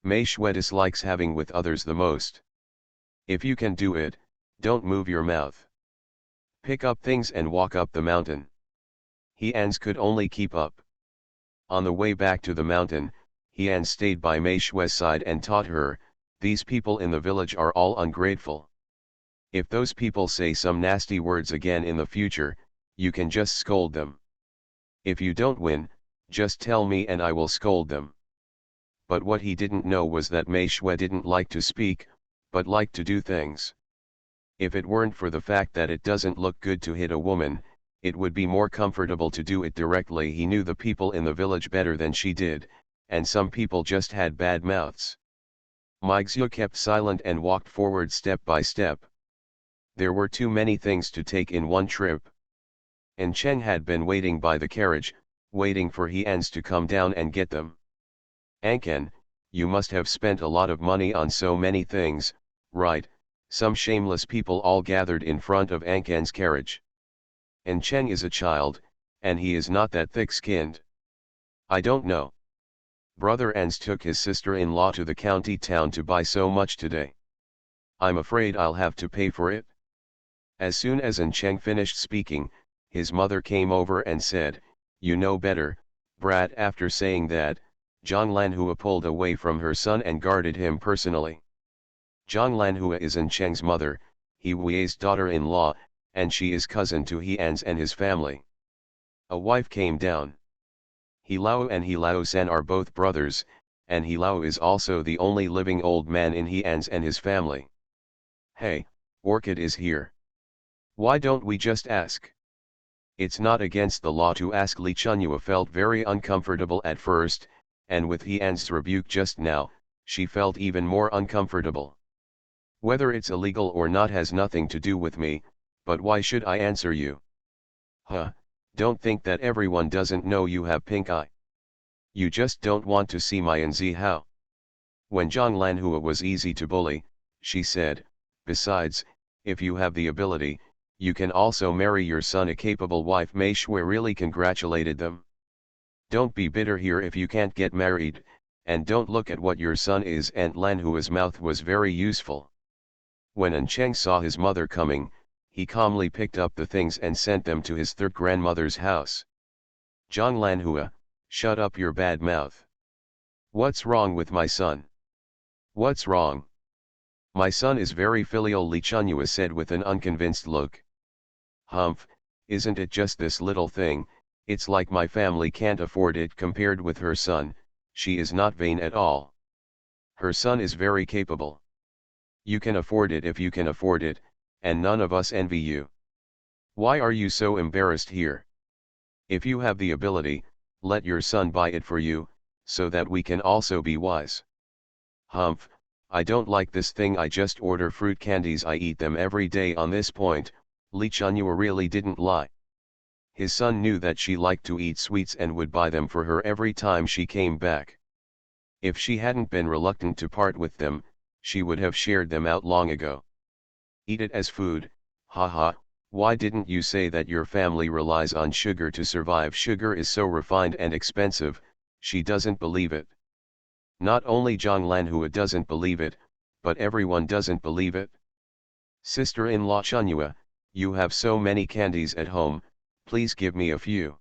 Mei Shui dislikes having with others the most. If you can do it, don't move your mouth. Pick up things and walk up the mountain. Hians could only keep up. On the way back to the mountain, Hian stayed by Mei Shui's side and taught her, these people in the village are all ungrateful. If those people say some nasty words again in the future, you can just scold them. If you don't win, just tell me and I will scold them. But what he didn't know was that Mei Shui didn't like to speak, but liked to do things. If it weren't for the fact that it doesn't look good to hit a woman, it would be more comfortable to do it directly. He knew the people in the village better than she did, and some people just had bad mouths. Meixiu kept silent and walked forward step by step. There were too many things to take in one trip. And Cheng had been waiting by the carriage, waiting for Hians to come down and get them. Anken, you must have spent a lot of money on so many things, right? Some shameless people all gathered in front of Anken's carriage. And Cheng is a child, and he is not that thick-skinned. I don't know. Brother Ans took his sister-in-law to the county town to buy so much today. I'm afraid I'll have to pay for it. As soon as An Cheng finished speaking, his mother came over and said, you know better, brat. After saying that, Zhang Lanhua pulled away from her son and guarded him personally. Zhang Lanhua is An Cheng's mother, He Wei's daughter-in-law, and she is cousin to Hians and his family. A wife came down. He Lao and He Lao San are both brothers, and He Lao is also the only living old man in Hians and his family. Hey, Orchid is here. Why don't we just ask? It's not against the law to ask. Li Chunyua felt very uncomfortable at first, and with Hian's rebuke just now, she felt even more uncomfortable. Whether it's illegal or not has nothing to do with me, but why should I answer you? Huh, don't think that everyone doesn't know you have pink eye. You just don't want to see my Nzi how. When Zhang Lanhua was easy to bully, she said, besides, if you have the ability, you can also marry your son a capable wife. Mei Shui really congratulated them. Don't be bitter here if you can't get married, and don't look at what your son is. And Lanhua's mouth was very useful. When An Cheng saw his mother coming, he calmly picked up the things and sent them to his third grandmother's house. Zhang Lanhua, shut up your bad mouth. What's wrong with my son? What's wrong? My son is very filial, Li Chunyua said with an unconvinced look. Humph, isn't it just this little thing? It's like my family can't afford it. Compared with her son, she is not vain at all. Her son is very capable. You can afford it if you can afford it, and none of us envy you. Why are you so embarrassed here? If you have the ability, let your son buy it for you, so that we can also be wise. Humph, I don't like this thing. I just order fruit candies. I eat them every day. On this point, Li Chunyua really didn't lie. His son knew that she liked to eat sweets and would buy them for her every time she came back. If she hadn't been reluctant to part with them, she would have shared them out long ago. Eat it as food, haha, why didn't you say that your family relies on sugar to survive? Sugar is so refined and expensive, she doesn't believe it. Not only Zhang Lanhua doesn't believe it, but everyone doesn't believe it. Sister-in-law Chunyua, you have so many candies at home, please give me a few.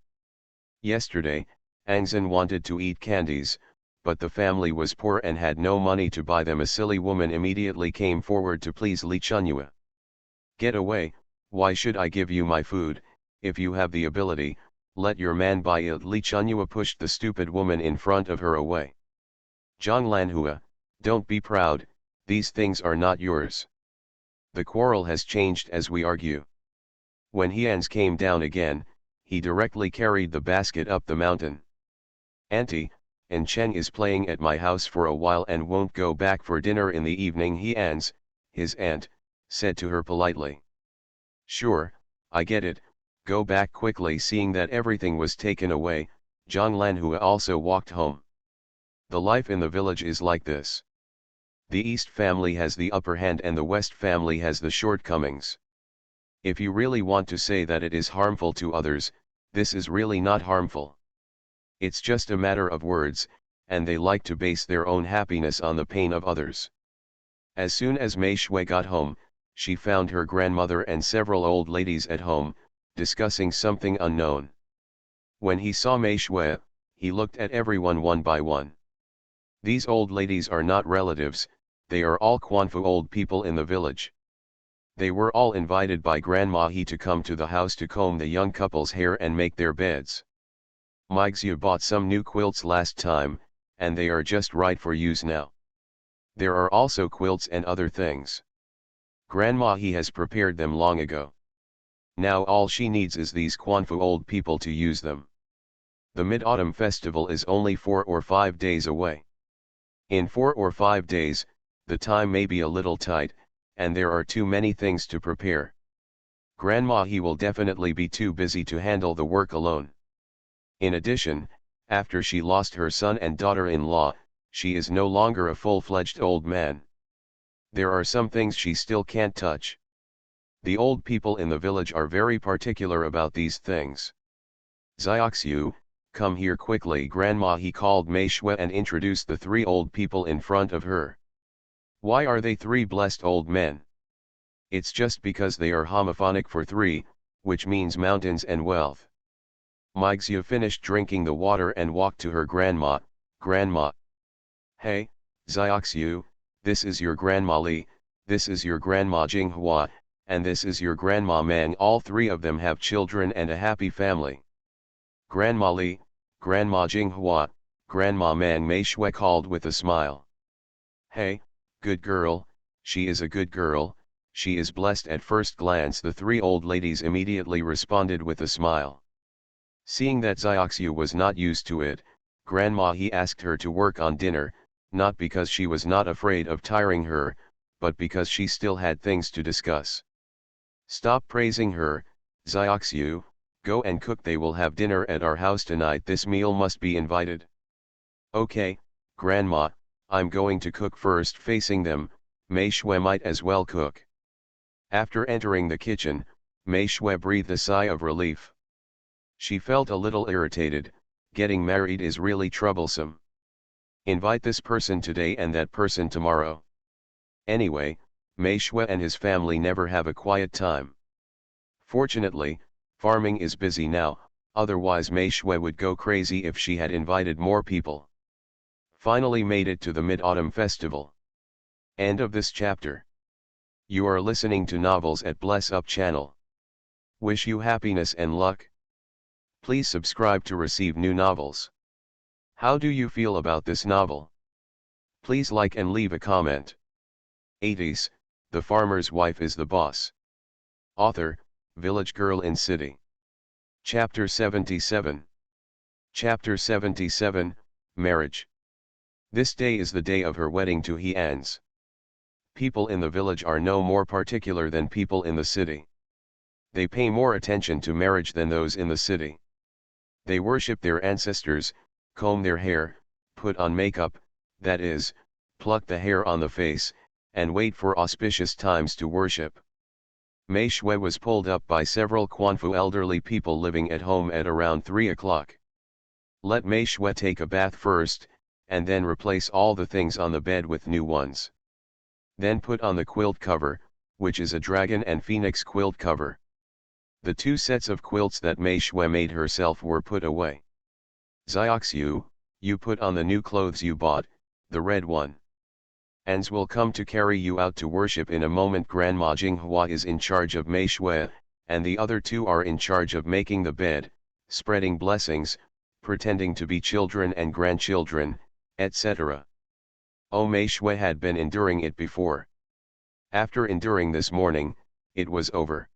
Yesterday, Angzan wanted to eat candies, but the family was poor and had no money to buy them. A silly woman immediately came forward to please Li Chunyua. Get away, why should I give you my food? If you have the ability, let your man buy it. Li Chunyua pushed the stupid woman in front of her away. Zhang Lanhua, don't be proud, these things are not yours. The quarrel has changed as we argue. When Hians came down again, he directly carried the basket up the mountain. Auntie, An Cheng is playing at my house for a while and won't go back for dinner in the evening. Hians, his aunt, said to her politely. Sure, I get it, go back quickly. Seeing that everything was taken away, Zhang Lanhua also walked home. The life in the village is like this. The East family has the upper hand and the West family has the shortcomings. If you really want to say that it is harmful to others, this is really not harmful. It's just a matter of words, and they like to base their own happiness on the pain of others. As soon as Mei Shui got home, she found her grandmother and several old ladies at home, discussing something unknown. When he saw Mei Shui, he looked at everyone one by one. These old ladies are not relatives, they are all Quanfu old people in the village. They were all invited by Grandma He to come to the house to comb the young couple's hair and make their beds. Mixia bought some new quilts last time, and they are just right for use now. There are also quilts and other things. Grandma He has prepared them long ago. Now all she needs is these Quanfu old people to use them. The Mid-Autumn Festival is only 4 or 5 days away. In 4 or 5 days, the time may be a little tight, and there are too many things to prepare. Grandma He will definitely be too busy to handle the work alone. In addition, after she lost her son and daughter-in-law, she is no longer a full-fledged old man. There are some things she still can't touch. The old people in the village are very particular about these things. Xiaoxiu, come here quickly. Grandma He called Mei Shui and introduced the 3 old people in front of her. Why are they 3 blessed old men? It's just because they are homophonic for 3, which means mountains and wealth. Mixia finished drinking the water and walked to her grandma. Grandma. Hey, Xiaoxiu, this is your grandma Li, this is your grandma Jinghua, and this is your grandma Mang. All 3 of them have children and a happy family. Grandma Li, Grandma Jinghua, Grandma Mang, Mei Shui called with a smile. Hey, good girl, she is a good girl, she is blessed. At first glance the 3 old ladies immediately responded with a smile. Seeing that Xiaoxiu was not used to it, Grandma He asked her to work on dinner, not because she was not afraid of tiring her, but because she still had things to discuss. Stop praising her, Xiaoxiu, go and cook. They will have dinner at our house tonight. This meal must be invited. Okay, Grandma, I'm going to cook first. Facing them, Mei Shui might as well cook. After entering the kitchen, Mei Shui breathed a sigh of relief. She felt a little irritated. Getting married is really troublesome. Invite this person today and that person tomorrow. Anyway, Mei Shui and his family never have a quiet time. Fortunately, farming is busy now, otherwise Mei Shui would go crazy if she had invited more people. Finally made it to the Mid-Autumn Festival. End of this chapter. You are listening to Novels at Bless Up channel. Wish you happiness and luck. Please subscribe to receive new novels. How do you feel about this novel? Please like and leave a comment. 80s, The Farmer's Wife is the Boss. Author, Village Girl in City. Chapter 77. Chapter 77, Marriage. This day is the day of her wedding to He An's. People in the village are no more particular than people in the city. They pay more attention to marriage than those in the city. They worship their ancestors, comb their hair, put on makeup, that is, pluck the hair on the face, and wait for auspicious times to worship. Mei Shui was pulled up by several Quanfu elderly people living at home at around 3 o'clock. Let Mei Shui take a bath first, and then replace all the things on the bed with new ones. Then put on the quilt cover, which is a dragon and phoenix quilt cover. The 2 sets of quilts that Mei Shui made herself were put away. Xiaoxiu, you put on the new clothes you bought, the red one. Ans will come to carry you out to worship in a moment. Grandma Jinghua is in charge of Mei Shui, and the other 2 are in charge of making the bed, spreading blessings, pretending to be children and grandchildren, etc. Oh, Mei Shui had been enduring it before. After enduring this morning, it was over.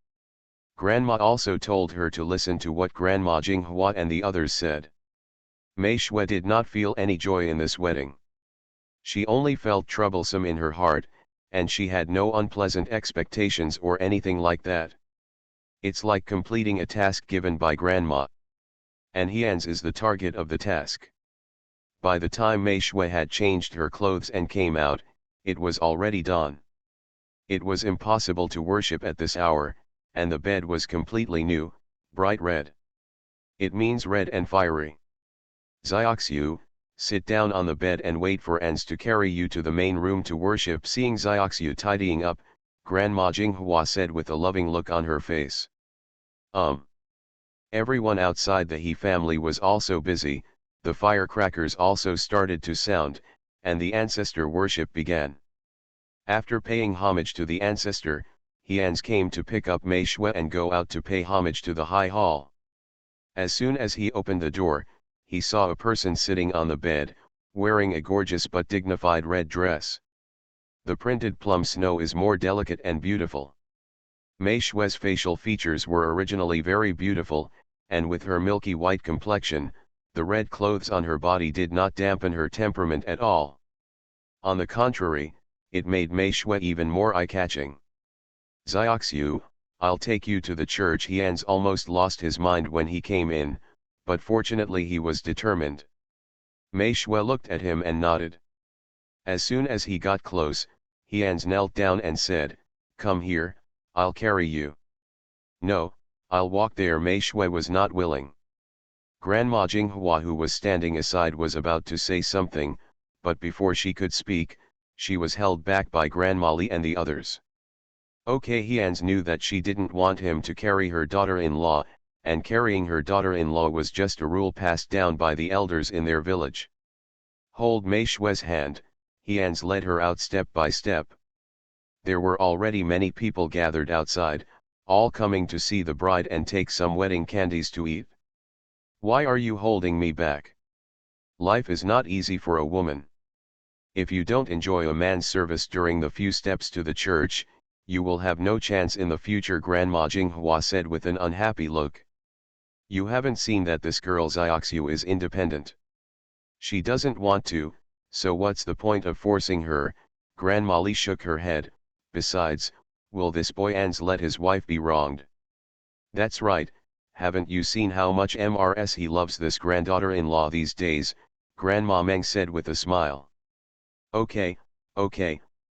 Grandma also told her to listen to what Grandma Jinghua and the others said. Mei Shui did not feel any joy in this wedding. She only felt troublesome in her heart, and she had no unpleasant expectations or anything like that. It's like completing a task given by grandma. And Hyans is the target of the task. By the time Mei Shui had changed her clothes and came out, it was already dawn. It was impossible to worship at this hour, and the bed was completely new, bright red. It means red and fiery. Zioxiu, sit down on the bed and wait for Ans to carry you to the main room to worship. Seeing Zioxiu tidying up, Grandma Jinghua said with a loving look on her face. Everyone outside the He family was also busy, the firecrackers also started to sound, and the ancestor worship began. After paying homage to the ancestor, Hyans came to pick up Mei Shui and go out to pay homage to the high hall. As soon as he opened the door, he saw a person sitting on the bed, wearing a gorgeous but dignified red dress. The printed plum snow is more delicate and beautiful. Mei Shui's facial features were originally very beautiful, and with her milky white complexion, the red clothes on her body did not dampen her temperament at all. On the contrary, it made Mei Shui even more eye-catching. Zioxiu, I'll take you to the church. Hyans almost lost his mind when he came in, but fortunately he was determined. Mei Shui looked at him and nodded. As soon as he got close, Hyans knelt down and said, "Come here, I'll carry you." "No, I'll walk there." Mei Shui was not willing. Grandma Jinghua, who was standing aside, was about to say something, but before she could speak, she was held back by Grandma Li and the others. Okay, Hyans knew that she didn't want him to carry her daughter-in-law, and carrying her daughter-in-law was just a rule passed down by the elders in their village. Hold Mei Shui's hand, Hyans led her out step by step. There were already many people gathered outside, all coming to see the bride and take some wedding candies to eat. "Why are you holding me back? Life is not easy for a woman. If you don't enjoy a man's service during the few steps to the church, you will have no chance in the future," Grandma Jinghua said with an unhappy look. "You haven't seen that this girl Zioxiu is independent. She doesn't want to, so what's the point of forcing her?" Grandma Li shook her head. "Besides, will this boy Ans let his wife be wronged?" "That's right, haven't you seen how much Mrs. he loves this granddaughter-in-law these days?" Grandma Meng said with a smile. Okay,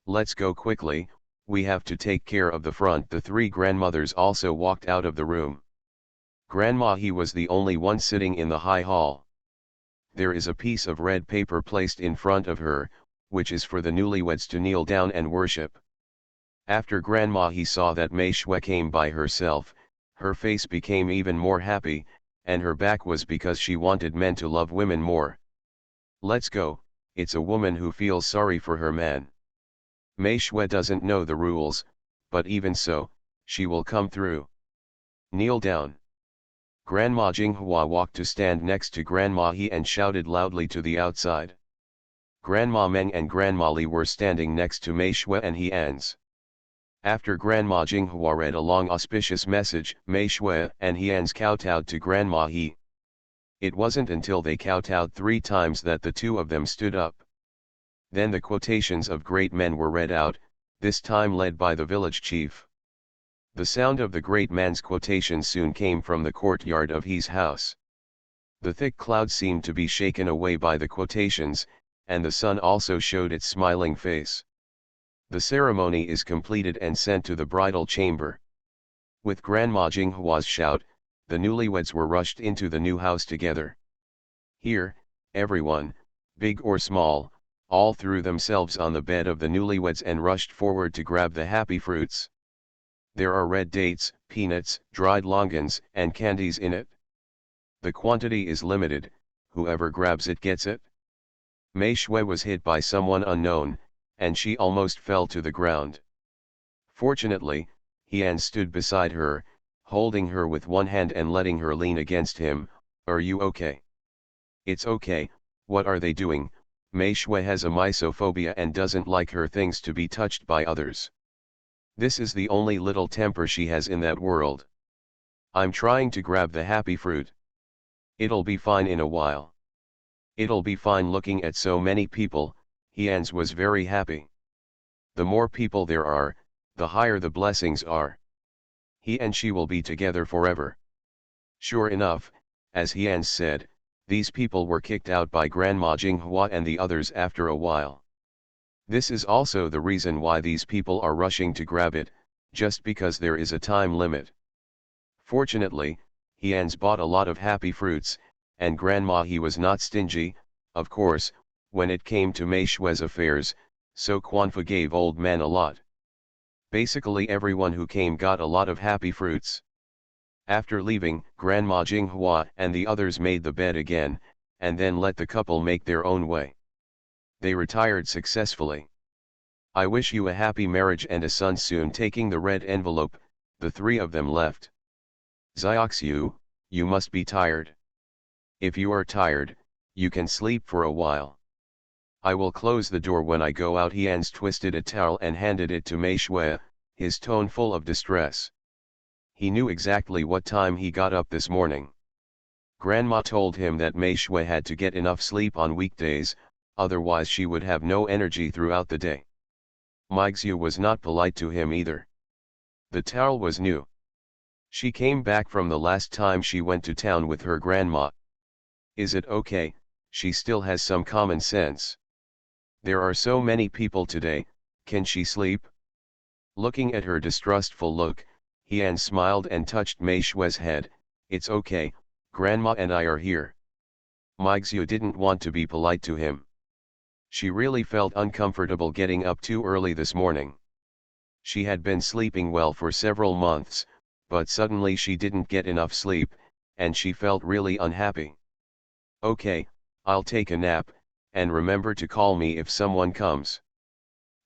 let's go quickly, we have to take care of the front." The three grandmothers also walked out of the room. Grandma He was the only one sitting in the high hall. There is a piece of red paper placed in front of her, which is for the newlyweds to kneel down and worship. After Grandma He saw that Mei Shui came by herself, her face became even more happy, and her back was because she wanted men to love women more. "Let's go, it's a woman who feels sorry for her man." Mei Shui doesn't know the rules, but even so, she will come through. "Kneel down." Grandma Jinghua walked to stand next to Grandma He and shouted loudly to the outside. Grandma Meng and Grandma Li were standing next to Mei Shui and Hyans. After Grandma Jinghua read a long auspicious message, Mei Shui and Hyans kowtowed to Grandma He. It wasn't until they kowtowed 3 times that the two of them stood up. Then the quotations of great men were read out, this time led by the village chief. The sound of the great man's quotations soon came from the courtyard of his house. The thick cloud seemed to be shaken away by the quotations, and the sun also showed its smiling face. The ceremony is completed and sent to the bridal chamber. With Grandma Jinghua's shout, the newlyweds were rushed into the new house together. Here, everyone, big or small, all threw themselves on the bed of the newlyweds and rushed forward to grab the happy fruits. There are red dates, peanuts, dried longans, and candies in it. The quantity is limited, whoever grabs it gets it. Mei Shui was hit by someone unknown, and she almost fell to the ground. Fortunately, Hyans stood beside her, holding her with one hand and letting her lean against him. "Are you okay?" "It's okay, what are they doing?" Mei Shui has a misophobia and doesn't like her things to be touched by others. This is the only little temper she has in that world. "I'm trying to grab the happy fruit. It'll be fine in a while." "It'll be fine." Looking at so many people, Hyans was very happy. The more people there are, the higher the blessings are. He and she will be together forever. Sure enough, as Hians said, these people were kicked out by Grandma Jinghua and the others after a while. This is also the reason why these people are rushing to grab it, just because there is a time limit. Fortunately, Hians bought a lot of happy fruits, and Grandma he was not stingy, of course, when it came to Mei Shui's affairs, so Quanfa gave old man a lot. Basically everyone who came got a lot of happy fruits. After leaving, Grandma Jinghua and the others made the bed again, and then let the couple make their own way. They retired successfully. I wish you a happy marriage and a son soon. Taking the red envelope, the three of them left. Zioxiu, you must be tired. If you are tired, you can sleep for a while. I will close the door when I go out. Hians twisted a towel and handed it to Mei Shui, his tone full of distress. He knew exactly what time he got up this morning. Grandma told him that Mei Shui had to get enough sleep on weekdays, otherwise she would have no energy throughout the day. Meixiu was not polite to him either. The towel was new. She came back from the last time she went to town with her grandma. Is it okay? She still has some common sense. There are so many people today, can she sleep? Looking at her distrustful look, Hian smiled and touched Mei Shui's head. It's okay, Grandma and I are here. Meixiu didn't want to be polite to him. She really felt uncomfortable getting up too early this morning. She had been sleeping well for several months, but suddenly she didn't get enough sleep, and she felt really unhappy. Okay, I'll take a nap, and remember to call me if someone comes.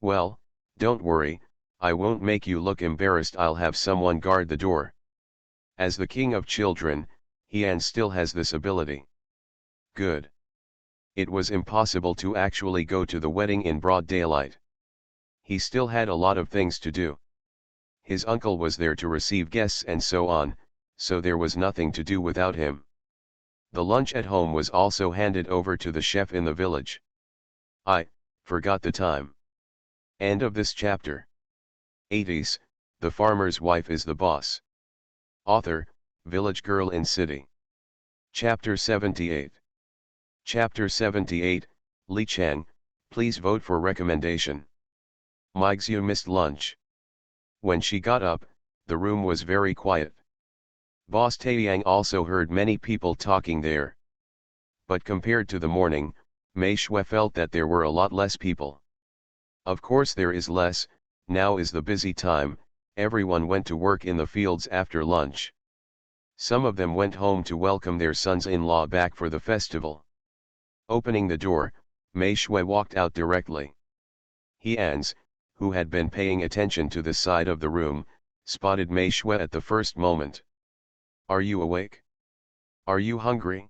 Well, don't worry, I won't make you look embarrassed. I'll have someone guard the door. As the king of children, Hian still has this ability. Good. It was impossible to actually go to the wedding in broad daylight. He still had a lot of things to do. His uncle was there to receive guests and so on, so there was nothing to do without him. The lunch at home was also handed over to the chef in the village. I forgot the time. End of this chapter. 80s, the farmer's wife is the boss. Author, Village Girl in City. Chapter 78. Chapter 78, Li Chang, please vote for recommendation. Meixiu missed lunch. When she got up, the room was very quiet. Boss Taiyang also heard many people talking there. But compared to the morning, Mei Shui felt that there were a lot less people. Of course there is less, now is the busy time, everyone went to work in the fields after lunch. Some of them went home to welcome their sons-in-law back for the festival. Opening the door, Mei Shui walked out directly. Hians, who had been paying attention to the side of the room, spotted Mei Shui at the first moment. Are you awake? Are you hungry?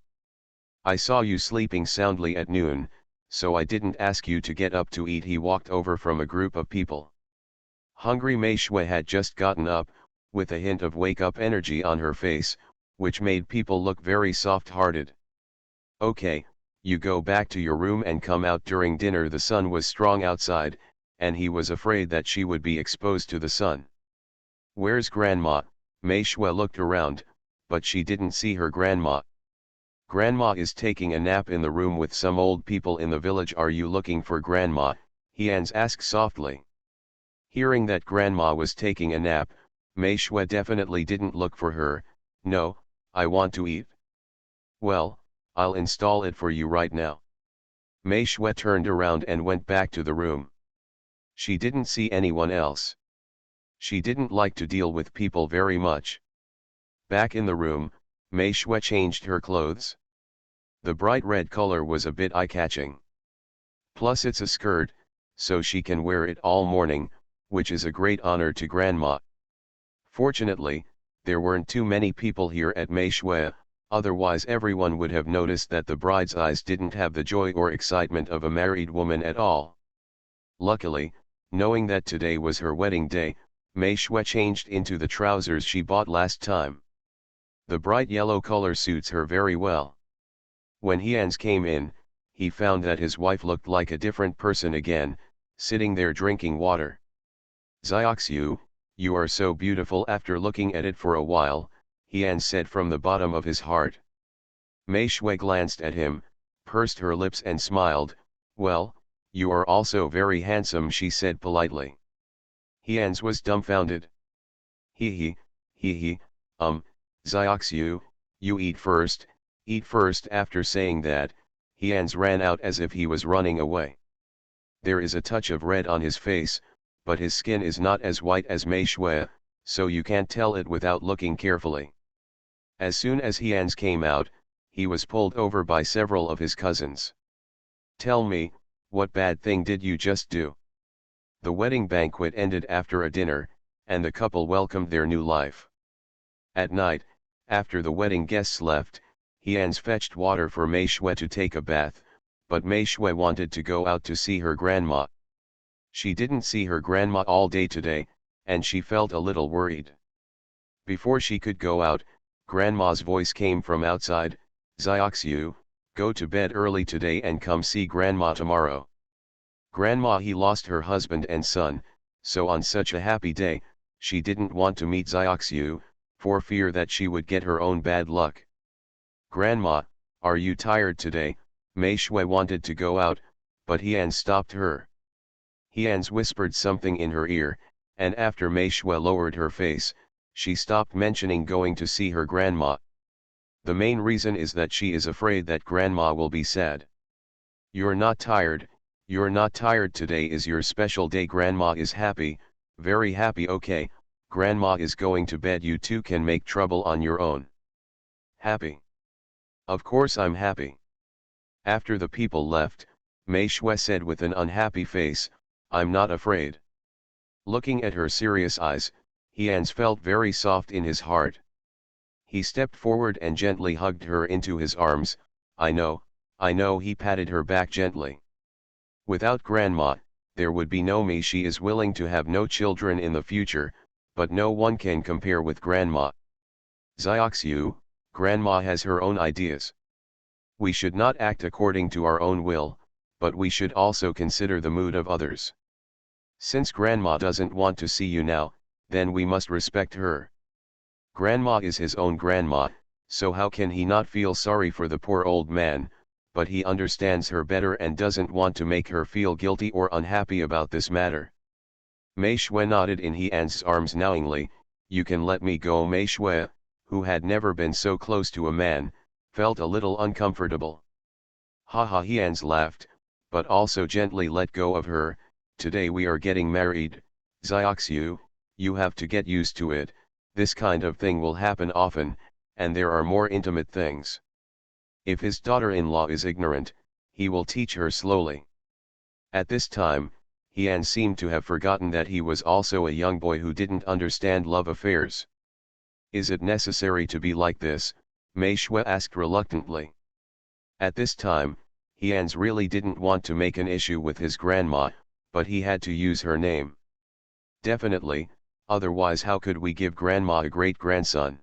I saw you sleeping soundly at noon, so I didn't ask you to get up to eat. He walked over from a group of people. Hungry Mei Shui had just gotten up, with a hint of wake-up energy on her face, which made people look very soft-hearted. Okay, you go back to your room and come out during dinner. The sun was strong outside, and he was afraid that she would be exposed to the sun. Where's Grandma? Mei Shui looked around, but she didn't see her grandma. Grandma is taking a nap in the room with some old people in the village. Are you looking for Grandma? Hians asked softly. Hearing that Grandma was taking a nap, Mei Shui definitely didn't look for her. No, I want to eat. Well, I'll install it for you right now. Mei Shui turned around and went back to the room. She didn't see anyone else. She didn't like to deal with people very much. Back in the room, Mei Shui changed her clothes. The bright red color was a bit eye-catching. Plus it's a skirt, so she can wear it all morning, which is a great honor to Grandma. Fortunately, there weren't too many people here at Mei Shui, otherwise everyone would have noticed that the bride's eyes didn't have the joy or excitement of a married woman at all. Luckily, knowing that today was her wedding day, Mei Shui changed into the trousers she bought last time. The bright yellow color suits her very well. When Hians came in, he found that his wife looked like a different person again, sitting there drinking water. Zioxiu, You are so beautiful. After looking at it for a while, Hyun said from the bottom of his heart. Mei Shui glanced at him, pursed her lips and smiled. Well, you are also very handsome, she said politely. Hyun's was dumbfounded. Hee hee, Zioxiu, you eat first. After saying that, Hyun's ran out as if he was running away. There is a touch of red on his face, but his skin is not as white as Mei Shui, so you can't tell it without looking carefully. As soon as Hyun's came out, he was pulled over by several of his cousins. Tell me, what bad thing did you just do? The wedding banquet ended after a dinner, and the couple welcomed their new life. At night, after the wedding guests left, Hyun's fetched water for Mei Shui to take a bath, but Mei Shui wanted to go out to see her grandma. She didn't see her grandma all day today, and she felt a little worried. Before she could go out, Grandma's voice came from outside. Zioxiu, go to bed early today and come see Grandma tomorrow. Grandma he lost her husband and son, so on such a happy day, she didn't want to meet Zioxiu, for fear that she would get her own bad luck. Grandma, are you tired today? Mei Shui wanted to go out, but Hyun stopped her. Hyun's whispered something in her ear, and after Mei Shui lowered her face, she stopped mentioning going to see her grandma. The main reason is that she is afraid that grandma will be sad. You're not tired today is your special day. Grandma is happy, very happy. Okay, grandma is going to bed, you two can make trouble on your own. Happy? Of course I'm happy. After the people left, Mei Shui said with an unhappy face, I'm not afraid. Looking at her serious eyes, Hyun's felt very soft in his heart. He stepped forward and gently hugged her into his arms. I know, he patted her back gently. Without grandma, there would be no me. She is willing to have no children in the future, but no one can compare with grandma. Zioxiu, grandma has her own ideas. We should not act according to our own will, but we should also consider the mood of others. Since grandma doesn't want to see you now, then we must respect her. Grandma is his own grandma, so how can he not feel sorry for the poor old man, but he understands her better and doesn't want to make her feel guilty or unhappy about this matter. Mei Shui nodded in Hyun's arms knowingly. You can let me go. Mei Shui, who had never been so close to a man, felt a little uncomfortable. Haha, Hyun's laughed, but also gently let go of her. Today we are getting married, Zioxiu, you have to get used to it. This kind of thing will happen often, and there are more intimate things. If his daughter-in-law is ignorant, he will teach her slowly. At this time, Hyun seemed to have forgotten that he was also a young boy who didn't understand love affairs. Is it necessary to be like this? Mei Shui asked reluctantly. At this time, Hyun really didn't want to make an issue with his grandma, but he had to use her name. Definitely, otherwise how could we give grandma a great-grandson?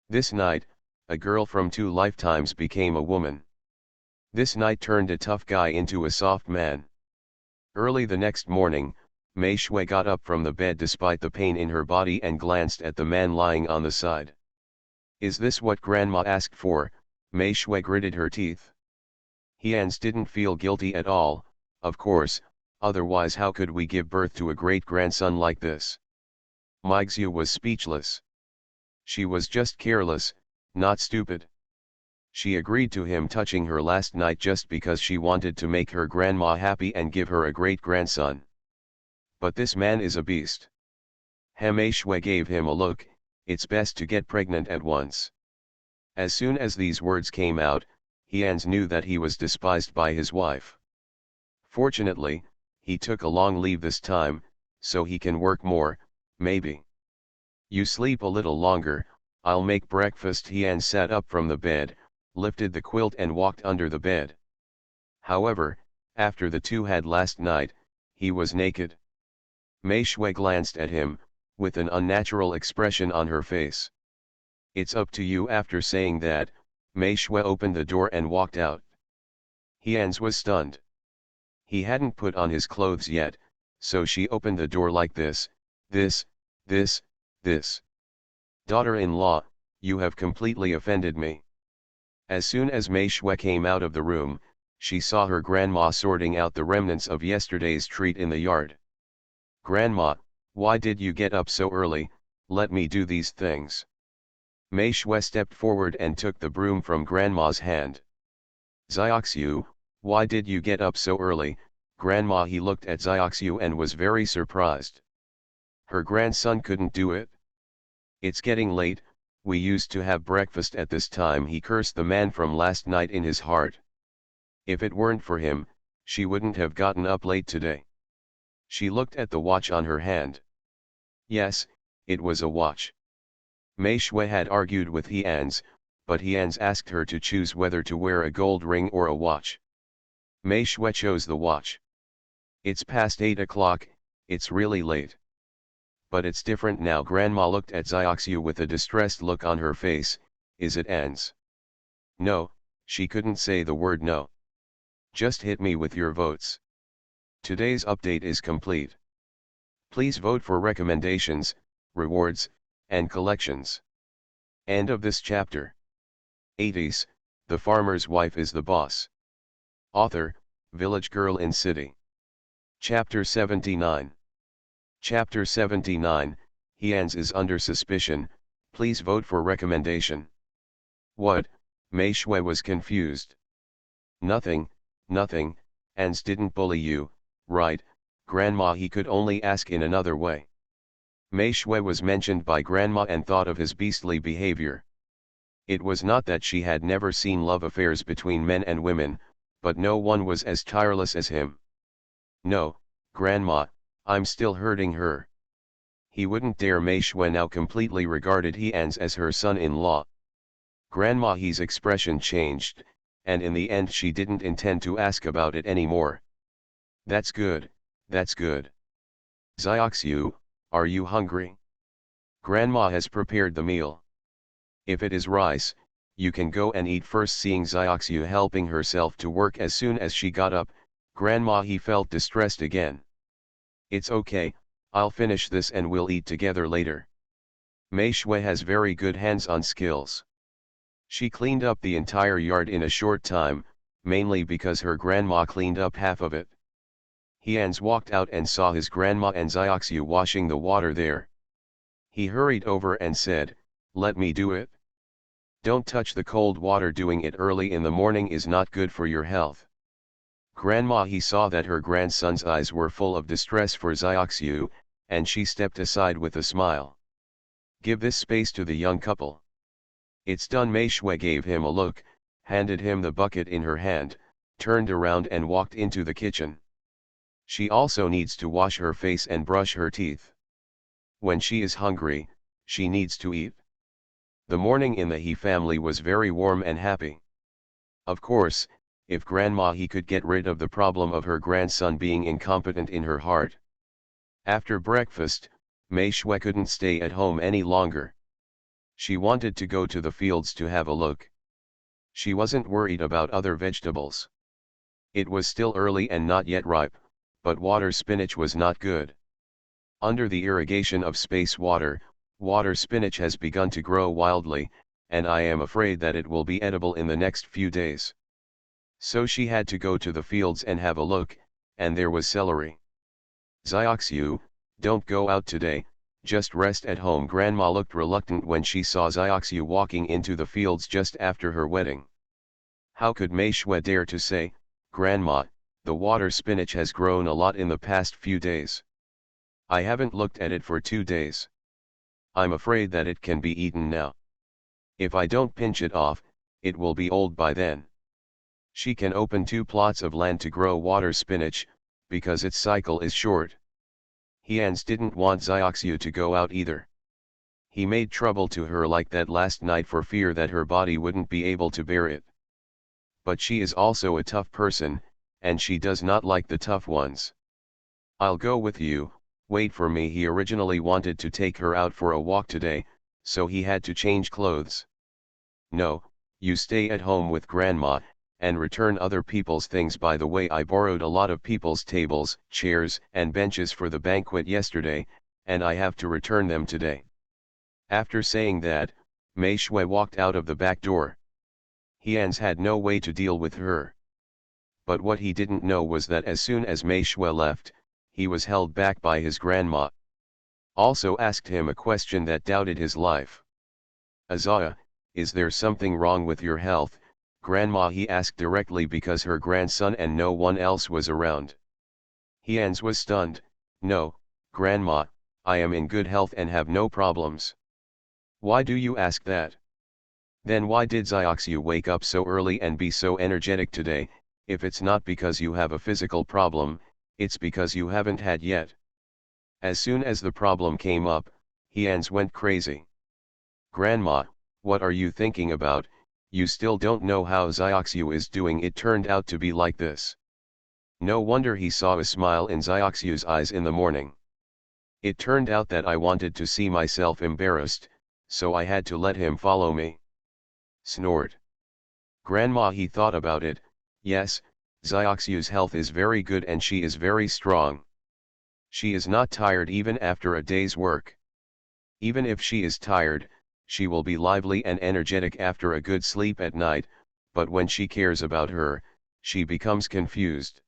This night, a girl from 2 lifetimes became a woman. This night turned a tough guy into a soft man. Early the next morning, Mei Shui got up from the bed despite the pain in her body and glanced at the man lying on the side. Is this what grandma asked for? Mei Shui gritted her teeth. Hyun's didn't feel guilty at all, of course, otherwise how could we give birth to a great-grandson like this? Meixiu was speechless. She was just careless, not stupid. She agreed to him touching her last night just because she wanted to make her grandma happy and give her a great-grandson. But this man is a beast. Mei Shui gave him a look. It's best to get pregnant at once. As soon as these words came out, Hyun knew that he was despised by his wife. Fortunately, he took a long leave this time, so he can work more, maybe. You sleep a little longer, I'll make breakfast. Hyun sat up from the bed, lifted the quilt and walked under the bed. However, after the two had last night, he was naked. Mei Shui glanced at him, with an unnatural expression on her face. It's up to you. After saying that, Mei Shui opened the door and walked out. Hyun was stunned. He hadn't put on his clothes yet, so she opened the door like this, This. Daughter-in-law, you have completely offended me. As soon as Mei Shui came out of the room, she saw her grandma sorting out the remnants of yesterday's treat in the yard. Grandma, why did you get up so early? Let me do these things. Mei Shui stepped forward and took the broom from Grandma's hand. Xiaoxiu, why did you get up so early, Grandma? He looked at Xiaoxiu and was very surprised. Her grandson couldn't do it? It's getting late, we used to have breakfast at this time. He cursed the man from last night in his heart. If it weren't for him, she wouldn't have gotten up late today. She looked at the watch on her hand. Yes, it was a watch. Mei Shui had argued with Hians, but Hians asked her to choose whether to wear a gold ring or a watch. Mei Shui chose the watch. It's past 8 o'clock, it's really late. But it's different now. Grandma looked at Xiaoxiu with a distressed look on her face. Is it Ans? No, she couldn't say the word no. Just hit me with your votes. Today's update is complete. Please vote for recommendations, rewards, and collections. End of this chapter. 80s, The Farmer's Wife is the Boss. Author, Village Girl in City. Chapter 79. Chapter 79, Hians is under suspicion, please vote for recommendation. What? Mei Shui was confused. Nothing, Ans didn't bully you, right, Grandma? He could only ask in another way. Mei Shui was mentioned by Grandma and thought of his beastly behavior. It was not that she had never seen love affairs between men and women, but no one was as tireless as him. No, Grandma, I'm still hurting her. He wouldn't dare. Mei Shui now completely regarded Hians as her son-in-law. Grandma He's expression changed, and in the end she didn't intend to ask about it anymore. That's good, that's good. Xiaoxiu, are you hungry? Grandma has prepared the meal. If it is rice, you can go and eat first. Seeing Xiaoxiu helping herself to work as soon as she got up, Grandma he felt distressed again. It's okay, I'll finish this and we'll eat together later. Mei Shui has very good hands-on skills. She cleaned up the entire yard in a short time, mainly because her grandma cleaned up half of it. Hians walked out and saw his grandma and Xiaoxiu washing the water there. He hurried over and said, let me do it. Don't touch the cold water. Doing it early in the morning is not good for your health. Grandma he saw that her grandson's eyes were full of distress for Xiaoxiu, and she stepped aside with a smile. Give this space to the young couple. It's done. Mei Shui gave him a look, handed him the bucket in her hand, turned around and walked into the kitchen. She also needs to wash her face and brush her teeth. When she is hungry, she needs to eat. The morning in the He family was very warm and happy. Of course, if Grandma he could get rid of the problem of her grandson being incompetent in her heart. After breakfast, Mei Shui couldn't stay at home any longer. She wanted to go to the fields to have a look. She wasn't worried about other vegetables. It was still early and not yet ripe, but water spinach was not good. Under the irrigation of space water spinach has begun to grow wildly, and I am afraid that it will be edible in the next few days. So she had to go to the fields and have a look, and there was celery. Xiaoxiu, don't go out today, just rest at home. Grandma looked reluctant when she saw Xiaoxiu walking into the fields just after her wedding. How could Mei Shui dare to say, Grandma, the water spinach has grown a lot in the past few days. I haven't looked at it for 2 days. I'm afraid that it can be eaten now. If I don't pinch it off, it will be old by then. She can open 2 plots of land to grow water spinach, because its cycle is short. Hians didn't want Xiaoxiu to go out either. He made trouble to her like that last night for fear that her body wouldn't be able to bear it. But she is also a tough person, and she does not like the tough ones. I'll go with you, wait for me. He originally wanted to take her out for a walk today, so he had to change clothes. No, you stay at home with Grandma, and return other people's things. By the way, I borrowed a lot of people's tables, chairs, and benches for the banquet yesterday, and I have to return them today. After saying that, Mei Shui walked out of the back door. Hians had no way to deal with her. But what he didn't know was that as soon as Mei Shui left, he was held back by his grandma. Also asked him a question that doubted his life. Azaya, is there something wrong with your health, grandma? He asked directly because her grandson and no one else was around. Hians was stunned. No, grandma, I am in good health and have no problems. Why do you ask that? Then why did Zioxu wake up so early and be so energetic today? If it's not because you have a physical problem, it's because you haven't had yet. As soon as the problem came up, Hians went crazy. Grandma, what are you thinking about? You still don't know how Zioxu is doing. It turned out to be like this. No wonder he saw a smile in Zioxu's eyes in the morning. It turned out that I wanted to see myself embarrassed, so I had to let him follow me. Snored. Grandma, he thought about it. Yes, Zioxu's health is very good and she is very strong. She is not tired even after a day's work. Even if she is tired, she will be lively and energetic after a good sleep at night, but when she cares about her, she becomes confused.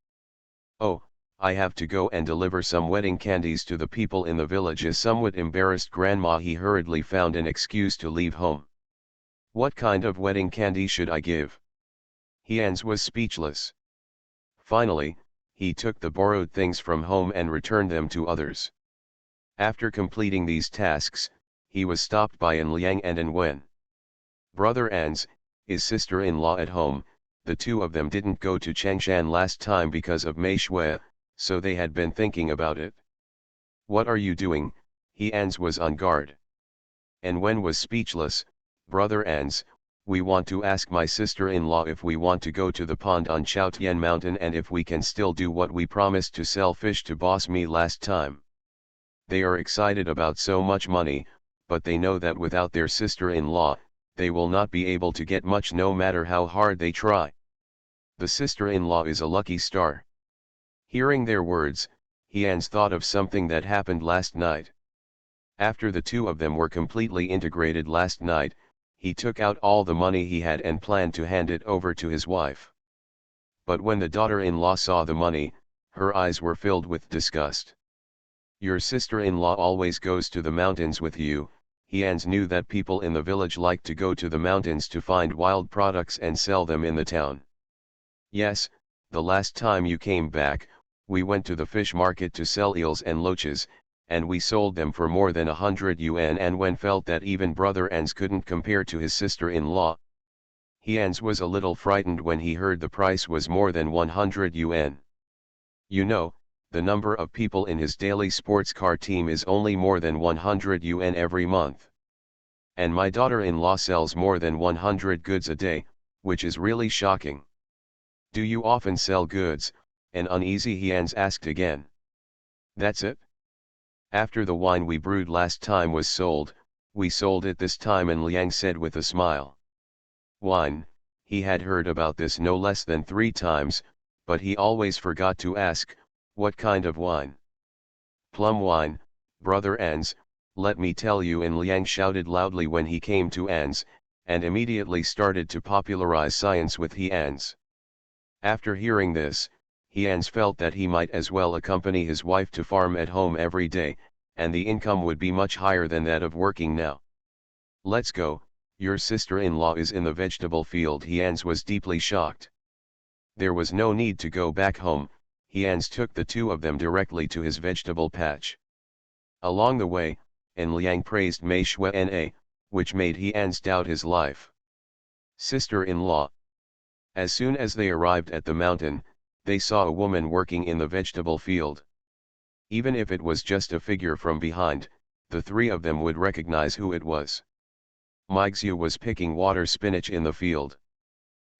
Oh, I have to go and deliver some wedding candies to the people in the village. Is somewhat embarrassed grandma, he hurriedly found an excuse to leave home. What kind of wedding candy should I give? Hians was speechless. Finally, he took the borrowed things from home and returned them to others. After completing these tasks, he was stopped by An Liang and An Wen. Brother An's, his sister-in-law at home, the two of them didn't go to Changshan last time because of Mei Shui, so they had been thinking about it. What are you doing? Hians was on guard. An Wen was speechless. Brother An's, we want to ask my sister-in-law if we want to go to the pond on Chaotian Mountain and if we can still do what we promised to sell fish to Boss Me last time. They are excited about so much money, but they know that without their sister-in-law, they will not be able to get much no matter how hard they try. The sister-in-law is a lucky star. Hearing their words, Hians thought of something that happened last night. After the two of them were completely integrated last night, he took out all the money he had and planned to hand it over to his wife. But when the daughter-in-law saw the money, her eyes were filled with disgust. Your sister-in-law always goes to the mountains with you. Hians knew that people in the village like to go to the mountains to find wild products and sell them in the town. Yes, the last time you came back, we went to the fish market to sell eels and loaches, and we sold them for more than 100 yuan, and Wen felt that even Brother Ans couldn't compare to his sister-in-law. Hians was a little frightened when he heard the price was more than 100 yuan. You know, the number of people in his daily sports car team is only more than 100 yuan every month. And my daughter-in-law sells more than 100 goods a day, which is really shocking. Do you often sell goods? An uneasy Hians asked again. That's it. After the wine we brewed last time was sold, we sold it this time, and Liang said with a smile. Wine, he had heard about this no less than 3 times, but he always forgot to ask, what kind of wine? Plum wine, Brother Ans, let me tell you, and Liang shouted loudly when he came to Ans, and immediately started to popularize science with Hians. After hearing this, Hians felt that he might as well accompany his wife to farm at home every day, and the income would be much higher than that of working now. Let's go, your sister-in-law is in the vegetable field. Hians was deeply shocked. There was no need to go back home. Hians took the two of them directly to his vegetable patch. Along the way, En Liang praised Mei Shui Na, which made Hians doubt his life. Sister-in-law. As soon as they arrived at the mountain, they saw a woman working in the vegetable field. Even if it was just a figure from behind, the three of them would recognize who it was. Mixu was picking water spinach in the field.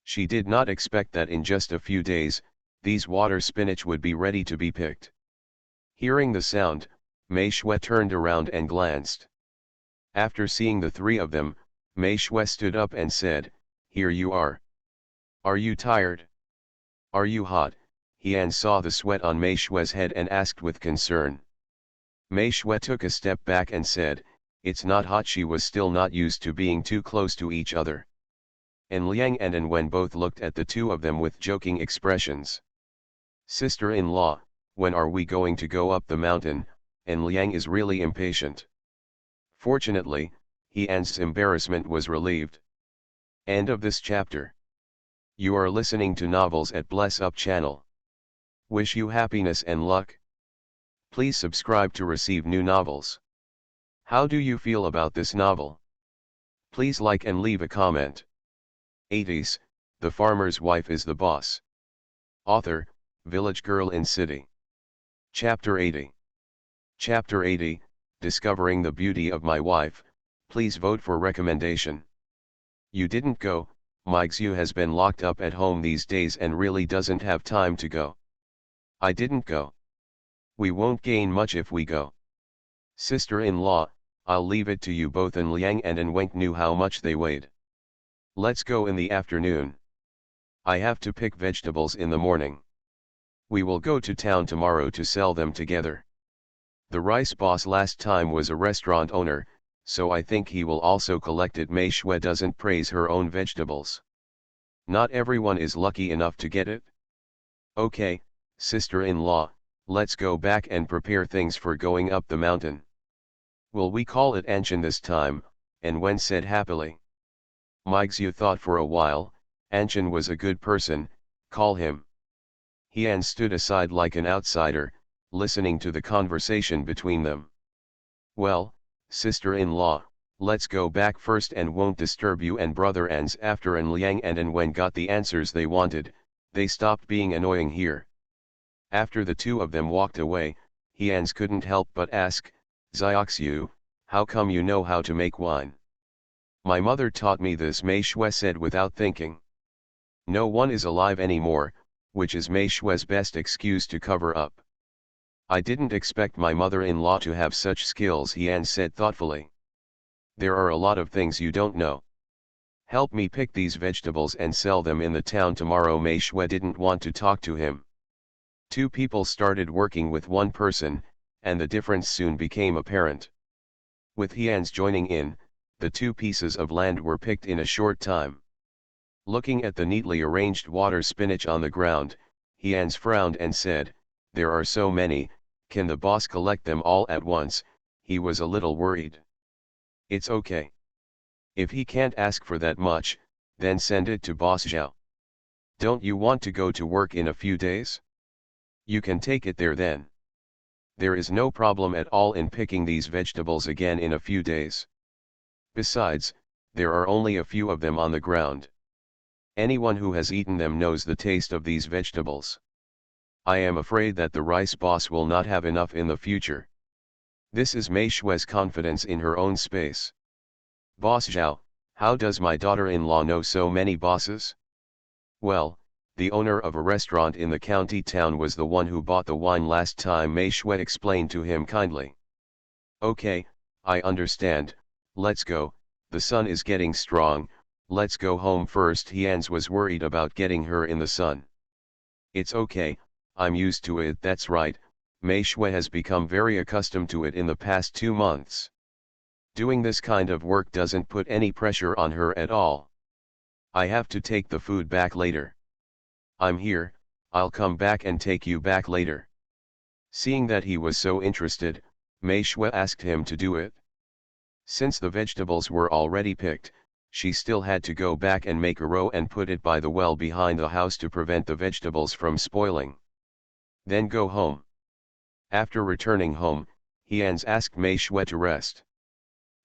She did not expect that in just a few days, these water spinach would be ready to be picked. Hearing the sound, Mei Shui turned around and glanced. After seeing the three of them, Mei Shui stood up and said, "Here you are. Are you tired? Are you hot?" Hian saw the sweat on Mei Shui's head and asked with concern. Mei Shui took a step back and said, "It's not hot." She was still not used to being too close to each other. And Liang and Wen both looked at the two of them with joking expressions. "Sister-in-law, when are we going to go up the mountain?" And Liang is really impatient. Fortunately, An's embarrassment was relieved. End of this chapter. You are listening to Novels at Bless Up channel. Wish you happiness and luck. Please subscribe to receive new novels. How do you feel about this novel? Please like and leave a comment. 80s, The Farmer's Wife is the Boss. Author, Village Girl in City. Chapter 80. Chapter 80, Discovering the Beauty of My Wife. Please vote for recommendation. You didn't go. Mixu has been locked up at home these days and really doesn't have time to go. I didn't go. We won't gain much if we go. Sister-in-law, I'll leave it to you both. And Liang and Wenk knew how much they weighed. Let's go in the afternoon. I have to pick vegetables in the morning. We will go to town tomorrow to sell them together. The rice boss last time was a restaurant owner, so I think he will also collect it. Mei Shui doesn't praise her own vegetables. Not everyone is lucky enough to get it. Okay, sister-in-law, let's go back and prepare things for going up the mountain. Will we call it Anshan this time? And Wen said happily. Mixu thought for a while. Anshan was a good person, call him. An stood aside like an outsider, listening to the conversation between them. Well, sister-in-law, let's go back first and won't disturb you and brother Ans. After An Liang and Wen got the answers they wanted, they stopped being annoying here. After the two of them walked away, Ans couldn't help but ask, "Zioxiu, how come you know how to make wine?" "My mother taught me this," Mei Shui said without thinking. No one is alive anymore, which is Mei Shui's best excuse to cover up. "I didn't expect my mother-in-law to have such skills," An said thoughtfully. "There are a lot of things you don't know. Help me pick these vegetables and sell them in the town tomorrow." Mei Shui didn't want to talk to him. Two people started working with one person, and the difference soon became apparent. With An's joining in, the 2 pieces of land were picked in a short time. Looking at the neatly arranged water spinach on the ground, Ans frowned and said, "There are so many, can the boss collect them all at once?" He was a little worried. "It's okay. If he can't ask for that much, then send it to Boss Zhao. Don't you want to go to work in a few days? You can take it there then. There is no problem at all in picking these vegetables again in a few days. Besides, there are only a few of them on the ground. Anyone who has eaten them knows the taste of these vegetables. I am afraid that the rice boss will not have enough in the future." This is Mei Shui's confidence in her own space. "Boss Zhao, how does my daughter-in-law know so many bosses?" "Well, the owner of a restaurant in the county town was the one who bought the wine last time," Mei Shui explained to him kindly. "Okay, I understand, let's go, the sun is getting strong, let's go home first." Ans was worried about getting her in the sun. "It's okay, I'm used to it." "That's right, Mei Shui has become very accustomed to it in the past 2 months. Doing this kind of work doesn't put any pressure on her at all. I have to take the food back later. I'm here, I'll come back and take you back later." Seeing that he was so interested, Mei Shui asked him to do it. Since the vegetables were already picked, she still had to go back and make a row and put it by the well behind the house to prevent the vegetables from spoiling. Then go home. After returning home, Ans asked Mei Shui to rest.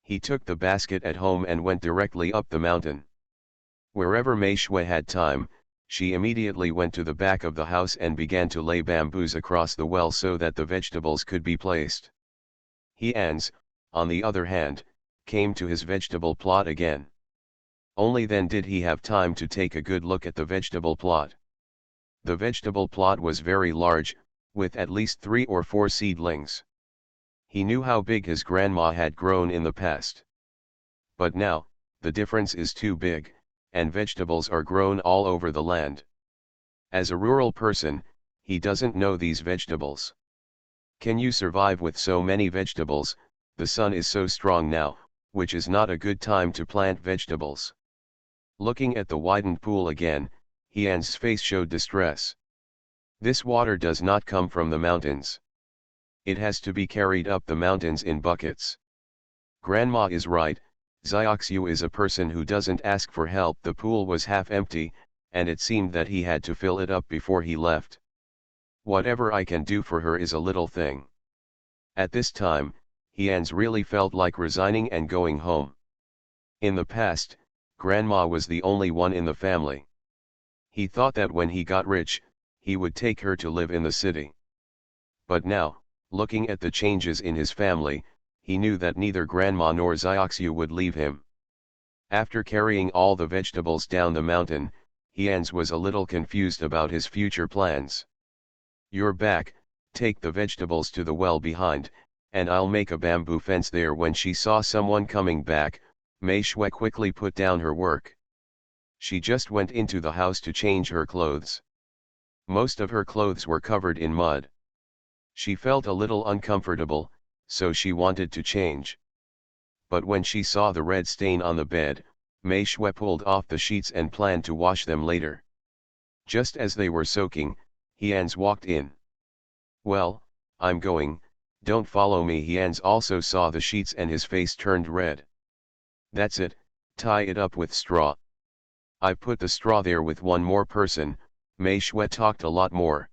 He took the basket at home and went directly up the mountain. Wherever Mei Shui had time, she immediately went to the back of the house and began to lay bamboos across the well so that the vegetables could be placed. Ans, on the other hand, came to his vegetable plot again. Only then did he have time to take a good look at the vegetable plot. The vegetable plot was very large, with at least 3 or 4 seedlings. He knew how big his grandma had grown in the past. But now, the difference is too big, and vegetables are grown all over the land. As a rural person, he doesn't know these vegetables. Can you survive with so many vegetables? The sun is so strong now, which is not a good time to plant vegetables. Looking at the widened pool again, Hyan's face showed distress. This water does not come from the mountains. It has to be carried up the mountains in buckets. Grandma is right, Xiaoxiu is a person who doesn't ask for help. The pool was half empty, and it seemed that he had to fill it up before he left. Whatever I can do for her is a little thing. At this time, Hyans really felt like resigning and going home. In the past, Grandma was the only one in the family. He thought that when he got rich, he would take her to live in the city. But now, looking at the changes in his family, he knew that neither Grandma nor Xiaoxiu would leave him. After carrying all the vegetables down the mountain, Hyans was a little confused about his future plans. "You're back, take the vegetables to the well behind, and I'll make a bamboo fence there." When she saw someone coming back, Mei Shui quickly put down her work. She just went into the house to change her clothes. Most of her clothes were covered in mud. She felt a little uncomfortable, so she wanted to change. But when she saw the red stain on the bed, Mei Shui pulled off the sheets and planned to wash them later. Just as they were soaking, Hyans walked in. "Well, I'm going, don't follow me." Hyans also saw the sheets and his face turned red. "That's it, tie it up with straw." "I put the straw there with one more person." Mei Shui talked a lot more.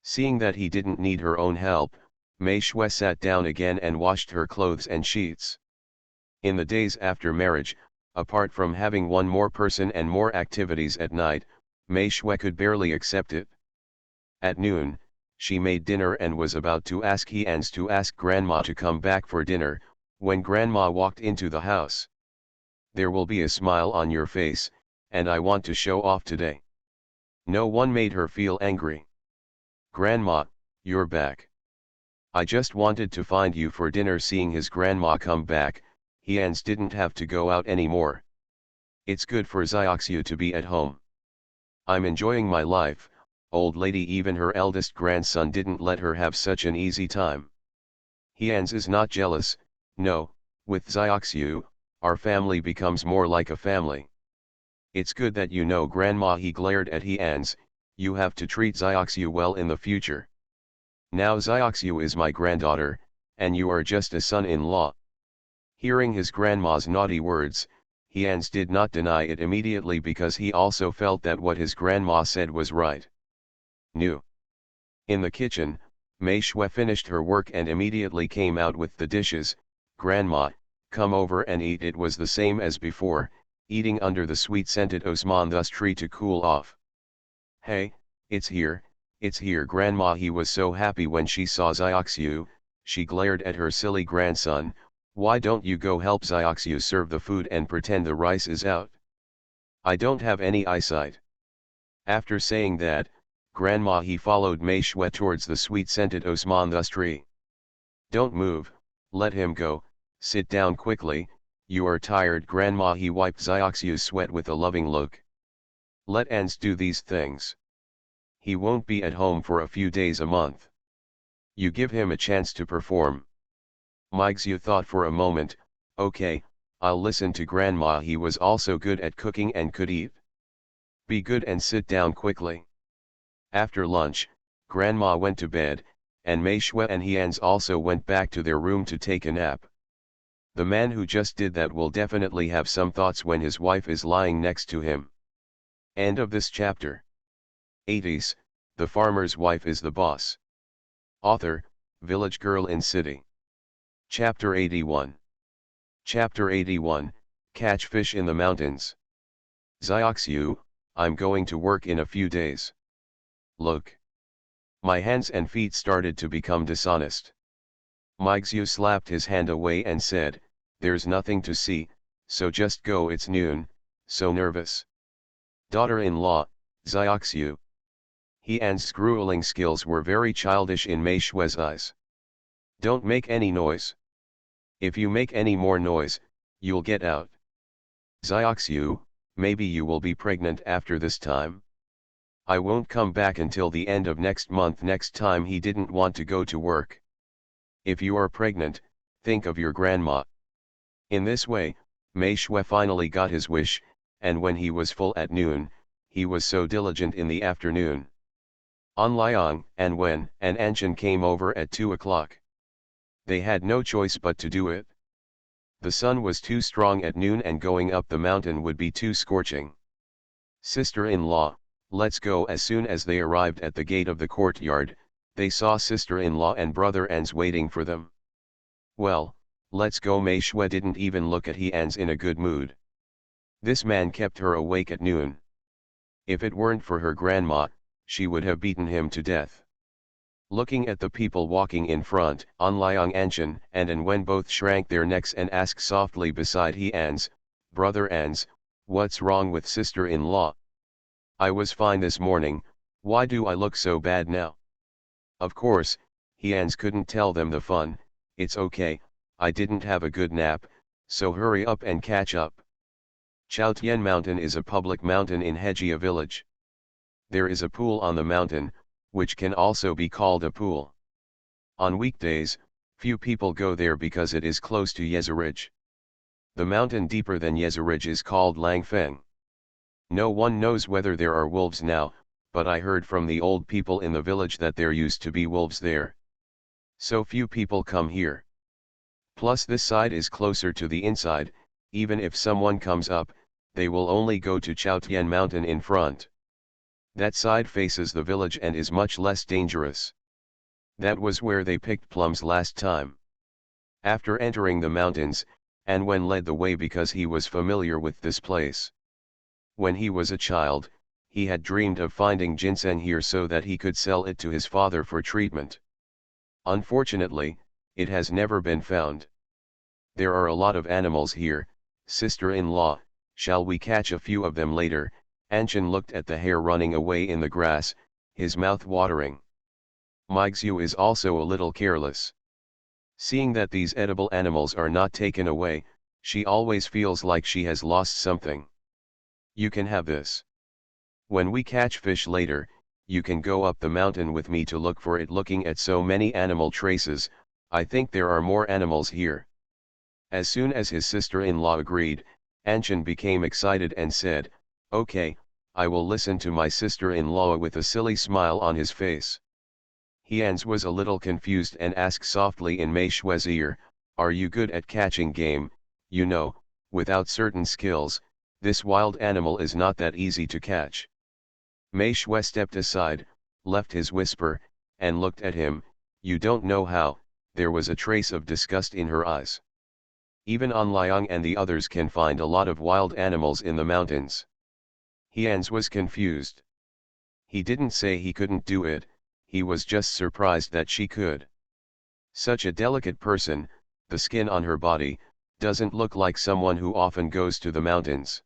Seeing that he didn't need her own help, Mei Shui sat down again and washed her clothes and sheets. In the days after marriage, apart from having one more person and more activities at night, Mei Shui could barely accept it. At noon, she made dinner and was about to ask Hyans to ask Grandma to come back for dinner, when Grandma walked into the house. "There will be a smile on your face, and I want to show off today." No one made her feel angry. "Grandma, you're back. I just wanted to find you for dinner." Seeing his grandma come back, Hyans didn't have to go out anymore. "It's good for Xiaoxiu to be at home. I'm enjoying my life." Old lady, even her eldest grandson didn't let her have such an easy time. Hyans is not jealous, no, with Xiaoxiu, our family becomes more like a family. "It's good that you know, Grandma." He glared at Hyans, "You have to treat Xiaoxiu well in the future. Now Xiaoxiu is my granddaughter, and you are just a son-in-law." Hearing his grandma's naughty words, Hyans did not deny it immediately because he also felt that what his grandma said was right. New. In the kitchen, Mei Shui finished her work and immediately came out with the dishes. "Grandma, come over and eat." It was the same as before, eating under the sweet-scented osmanthus tree to cool off. "Hey, it's here, it's here, Grandma." He was so happy when she saw Xiaoxiu. She glared at her silly grandson. "Why don't you go help Xiaoxiu serve the food and pretend the rice is out?" "I don't have any eyesight." After saying that, Grandma, he followed Mei Shui towards the sweet-scented osmanthus tree. "Don't move, let him go, sit down quickly, you are tired." Grandma, he wiped Xiaoxiu's sweat with a loving look. "Let Ans do these things. He won't be at home for a few days, a month. You give him a chance to perform." Meixiu thought for a moment. "Okay, I'll listen to Grandma." He was also good at cooking and could eat. "Be good and sit down quickly." After lunch, Grandma went to bed, and Mei Shui and Hyans also went back to their room to take a nap. The man who just did that will definitely have some thoughts when his wife is lying next to him. End of this chapter. 80s, the farmer's wife is the boss. Author, Village Girl in City. Chapter 81. Chapter 81, Catch Fish in the Mountains. "Xiaoxiu, I'm going to work in a few days. Look. My hands and feet started to become dishonest." Meixiu slapped his hand away and said, "There's nothing to see, so just go. It's noon, so nervous." Daughter-in-law, Xiaoxiu. Hyans' grueling skills were very childish in Mei Shui's eyes. "Don't make any noise. If you make any more noise, you'll get out. Xiaoxiu, maybe you will be pregnant after this time." I won't come back until the end of next month. Next time he didn't want to go to work. If you are pregnant, think of your grandma. In this way, Mei Shui finally got his wish, and when he was full at noon, he was so diligent in the afternoon. An Liang and Wen and Anshan came over at 2 o'clock. They had no choice but to do it. The sun was too strong at noon and going up the mountain would be too scorching. Sister-in-law, let's go. As soon as they arrived at the gate of the courtyard, they saw sister-in-law and brother Ans waiting for them. Well, let's go. Mei Shui didn't even look at He Ans in a good mood. This man kept her awake at noon. If it weren't for her grandma, she would have beaten him to death. Looking at the people walking in front, An Liang, Anshan and An Wen both shrank their necks and asked softly beside He Ans, "Brother Ans, what's wrong with sister-in-law? I was fine this morning, why do I look so bad now?" Of course, He Ans couldn't tell them the fun. "It's okay, I didn't have a good nap, so hurry up and catch up." Chaotian Mountain is a public mountain in Hejia village. There is a pool on the mountain, which can also be called a pool. On weekdays, few people go there because it is close to Yezerij. The mountain deeper than Yezerij is called Langfeng. No one knows whether there are wolves now, but I heard from the old people in the village that there used to be wolves there. So few people come here. Plus this side is closer to the inside, even if someone comes up, they will only go to Chaotian Mountain in front. That side faces the village and is much less dangerous. That was where they picked plums last time. After entering the mountains, An Wen led the way because he was familiar with this place. When he was a child, he had dreamed of finding ginseng here so that he could sell it to his father for treatment. Unfortunately, it has never been found. There are a lot of animals here, sister-in-law, shall we catch a few of them later? Anshan looked at the hare running away in the grass, his mouth watering. Mixu is also a little careless. Seeing that these edible animals are not taken away, she always feels like she has lost something. You can have this. When we catch fish later, you can go up the mountain with me to look for it. Looking at so many animal traces, I think there are more animals here. As soon as his sister-in-law agreed, Anshan became excited and said, "Okay, I will listen to my sister-in-law," with a silly smile on his face. He Ans was a little confused and asked softly in Mei Shui's ear, "Are you good at catching game? You know, without certain skills, this wild animal is not that easy to catch." Mei Shui stepped aside, left his whisper, and looked at him. "You don't know how." There was a trace of disgust in her eyes. Even An Liang and the others can find a lot of wild animals in the mountains. He Ans was confused. He didn't say he couldn't do it, he was just surprised that she could. Such a delicate person, the skin on her body, doesn't look like someone who often goes to the mountains.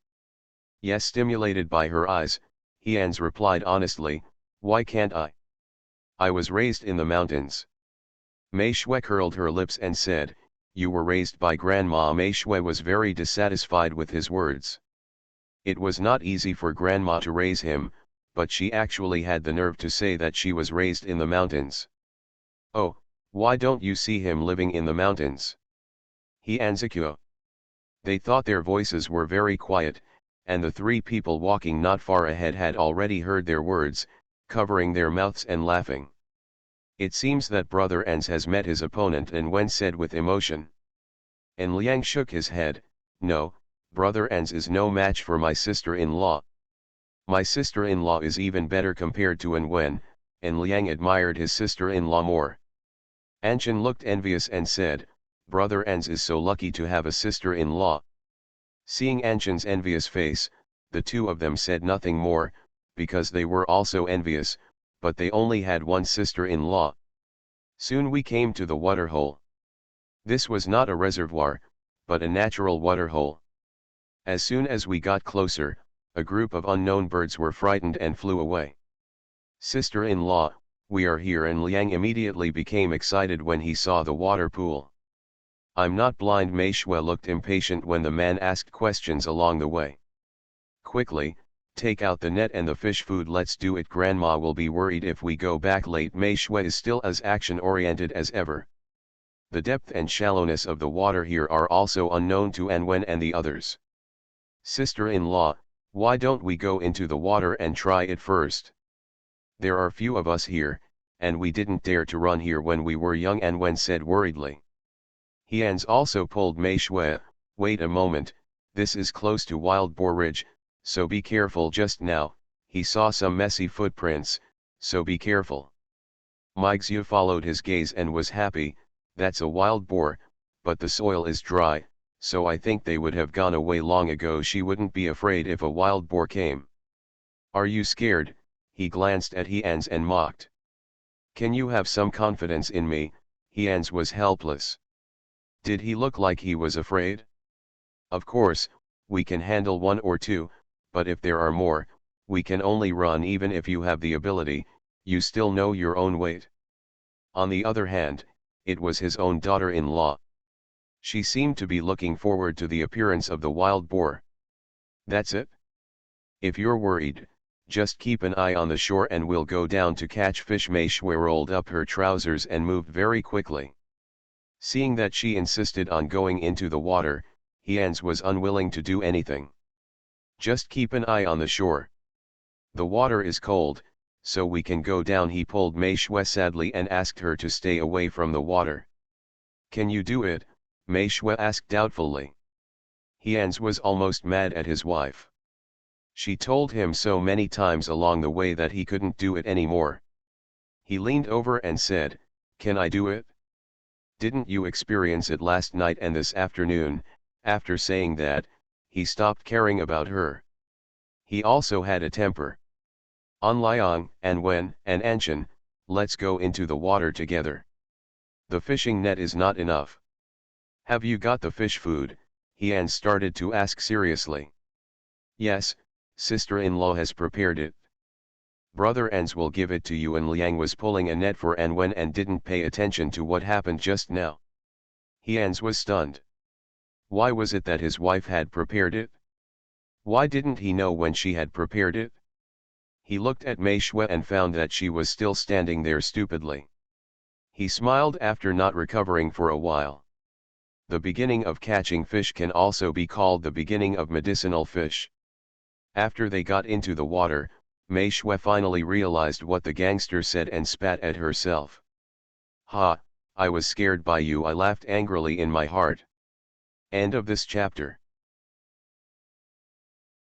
Yes, stimulated by her eyes, He Ans replied honestly, "Why can't I? I was raised in the mountains." Mei Shui curled her lips and said, "You were raised by grandma." Mei Shui was very dissatisfied with his words. It was not easy for grandma to raise him, but she actually had the nerve to say that she was raised in the mountains. "Oh, why don't you see him living in the mountains? He Anzakyo." They thought their voices were very quiet, and the three people walking not far ahead had already heard their words, covering their mouths and laughing. "It seems that Brother Ans has met his opponent," and Wen said with emotion. And Liang shook his head, "No, Brother Ans is no match for my sister-in-law. My sister-in-law is even better compared to An Wen," and Liang admired his sister-in-law more. Anshan looked envious and said, "Brother Ans is so lucky to have a sister-in-law." Seeing Anshan's envious face, the two of them said nothing more, because they were also envious, but they only had one sister-in-law. Soon we came to the waterhole. This was not a reservoir, but a natural waterhole. As soon as we got closer, a group of unknown birds were frightened and flew away. "Sister-in-law, we are here," and Liang immediately became excited when he saw the water pool. "I'm not blind." Mei Shui looked impatient when the man asked questions along the way. Quickly, Take out the net and the fish food, let's do it. Grandma will be worried if we go back late. Mei Shui is still as action-oriented as ever. The depth and shallowness of the water here are also unknown to An Wen and the others. Sister-in-law, why don't we go into the water and try it first? There are few of us here, and we didn't dare to run here when we were young, An Wen said worriedly. Hians also pulled Mei Shui. Wait a moment, this is close to Wild Boar Ridge, so be careful. Just now, he saw some messy footprints, so be careful. Meixiu followed his gaze and was happy. That's a wild boar, but the soil is dry, so I think they would have gone away long ago. She wouldn't be afraid if a wild boar came. Are you scared? He glanced at Hians and mocked. Can you have some confidence in me? Hians was helpless. Did he look like he was afraid? Of course, we can handle one or two, but if there are more, we can only run. Even if you have the ability, you still know your own weight. On the other hand, it was his own daughter-in-law. She seemed to be looking forward to the appearance of the wild boar. That's it? If you're worried, just keep an eye on the shore and we'll go down to catch fish. Mei Shui rolled up her trousers and moved very quickly. Seeing that she insisted on going into the water, Hians was unwilling to do anything. Just keep an eye on the shore. The water is cold, so we can go down. He pulled Mei Shui sadly and asked her to stay away from the water. Can you do it? Mei Shui asked doubtfully. Hians was almost mad at his wife. She told him so many times along the way that he couldn't do it anymore. He leaned over and said, "Can I do it? Didn't you experience it last night and this afternoon?" After saying that, he stopped caring about her. He also had a temper. An Liang, An Wen, and Anshan, let's go into the water together. The fishing net is not enough. Have you got the fish food? Hian started to ask seriously. Yes, sister-in-law has prepared it. Brother Ans will give it to you. An Liang was pulling a net for An Wen and didn't pay attention to what happened just now. Hians was stunned. Why was it that his wife had prepared it? Why didn't he know when she had prepared it? He looked at Mei Shui and found that she was still standing there stupidly. He smiled after not recovering for a while. The beginning of catching fish can also be called the beginning of medicinal fish. After they got into the water, Mei Shui finally realized what the gangster said and spat at herself. "Ha, I was scared by you," I laughed angrily in my heart. End of this chapter.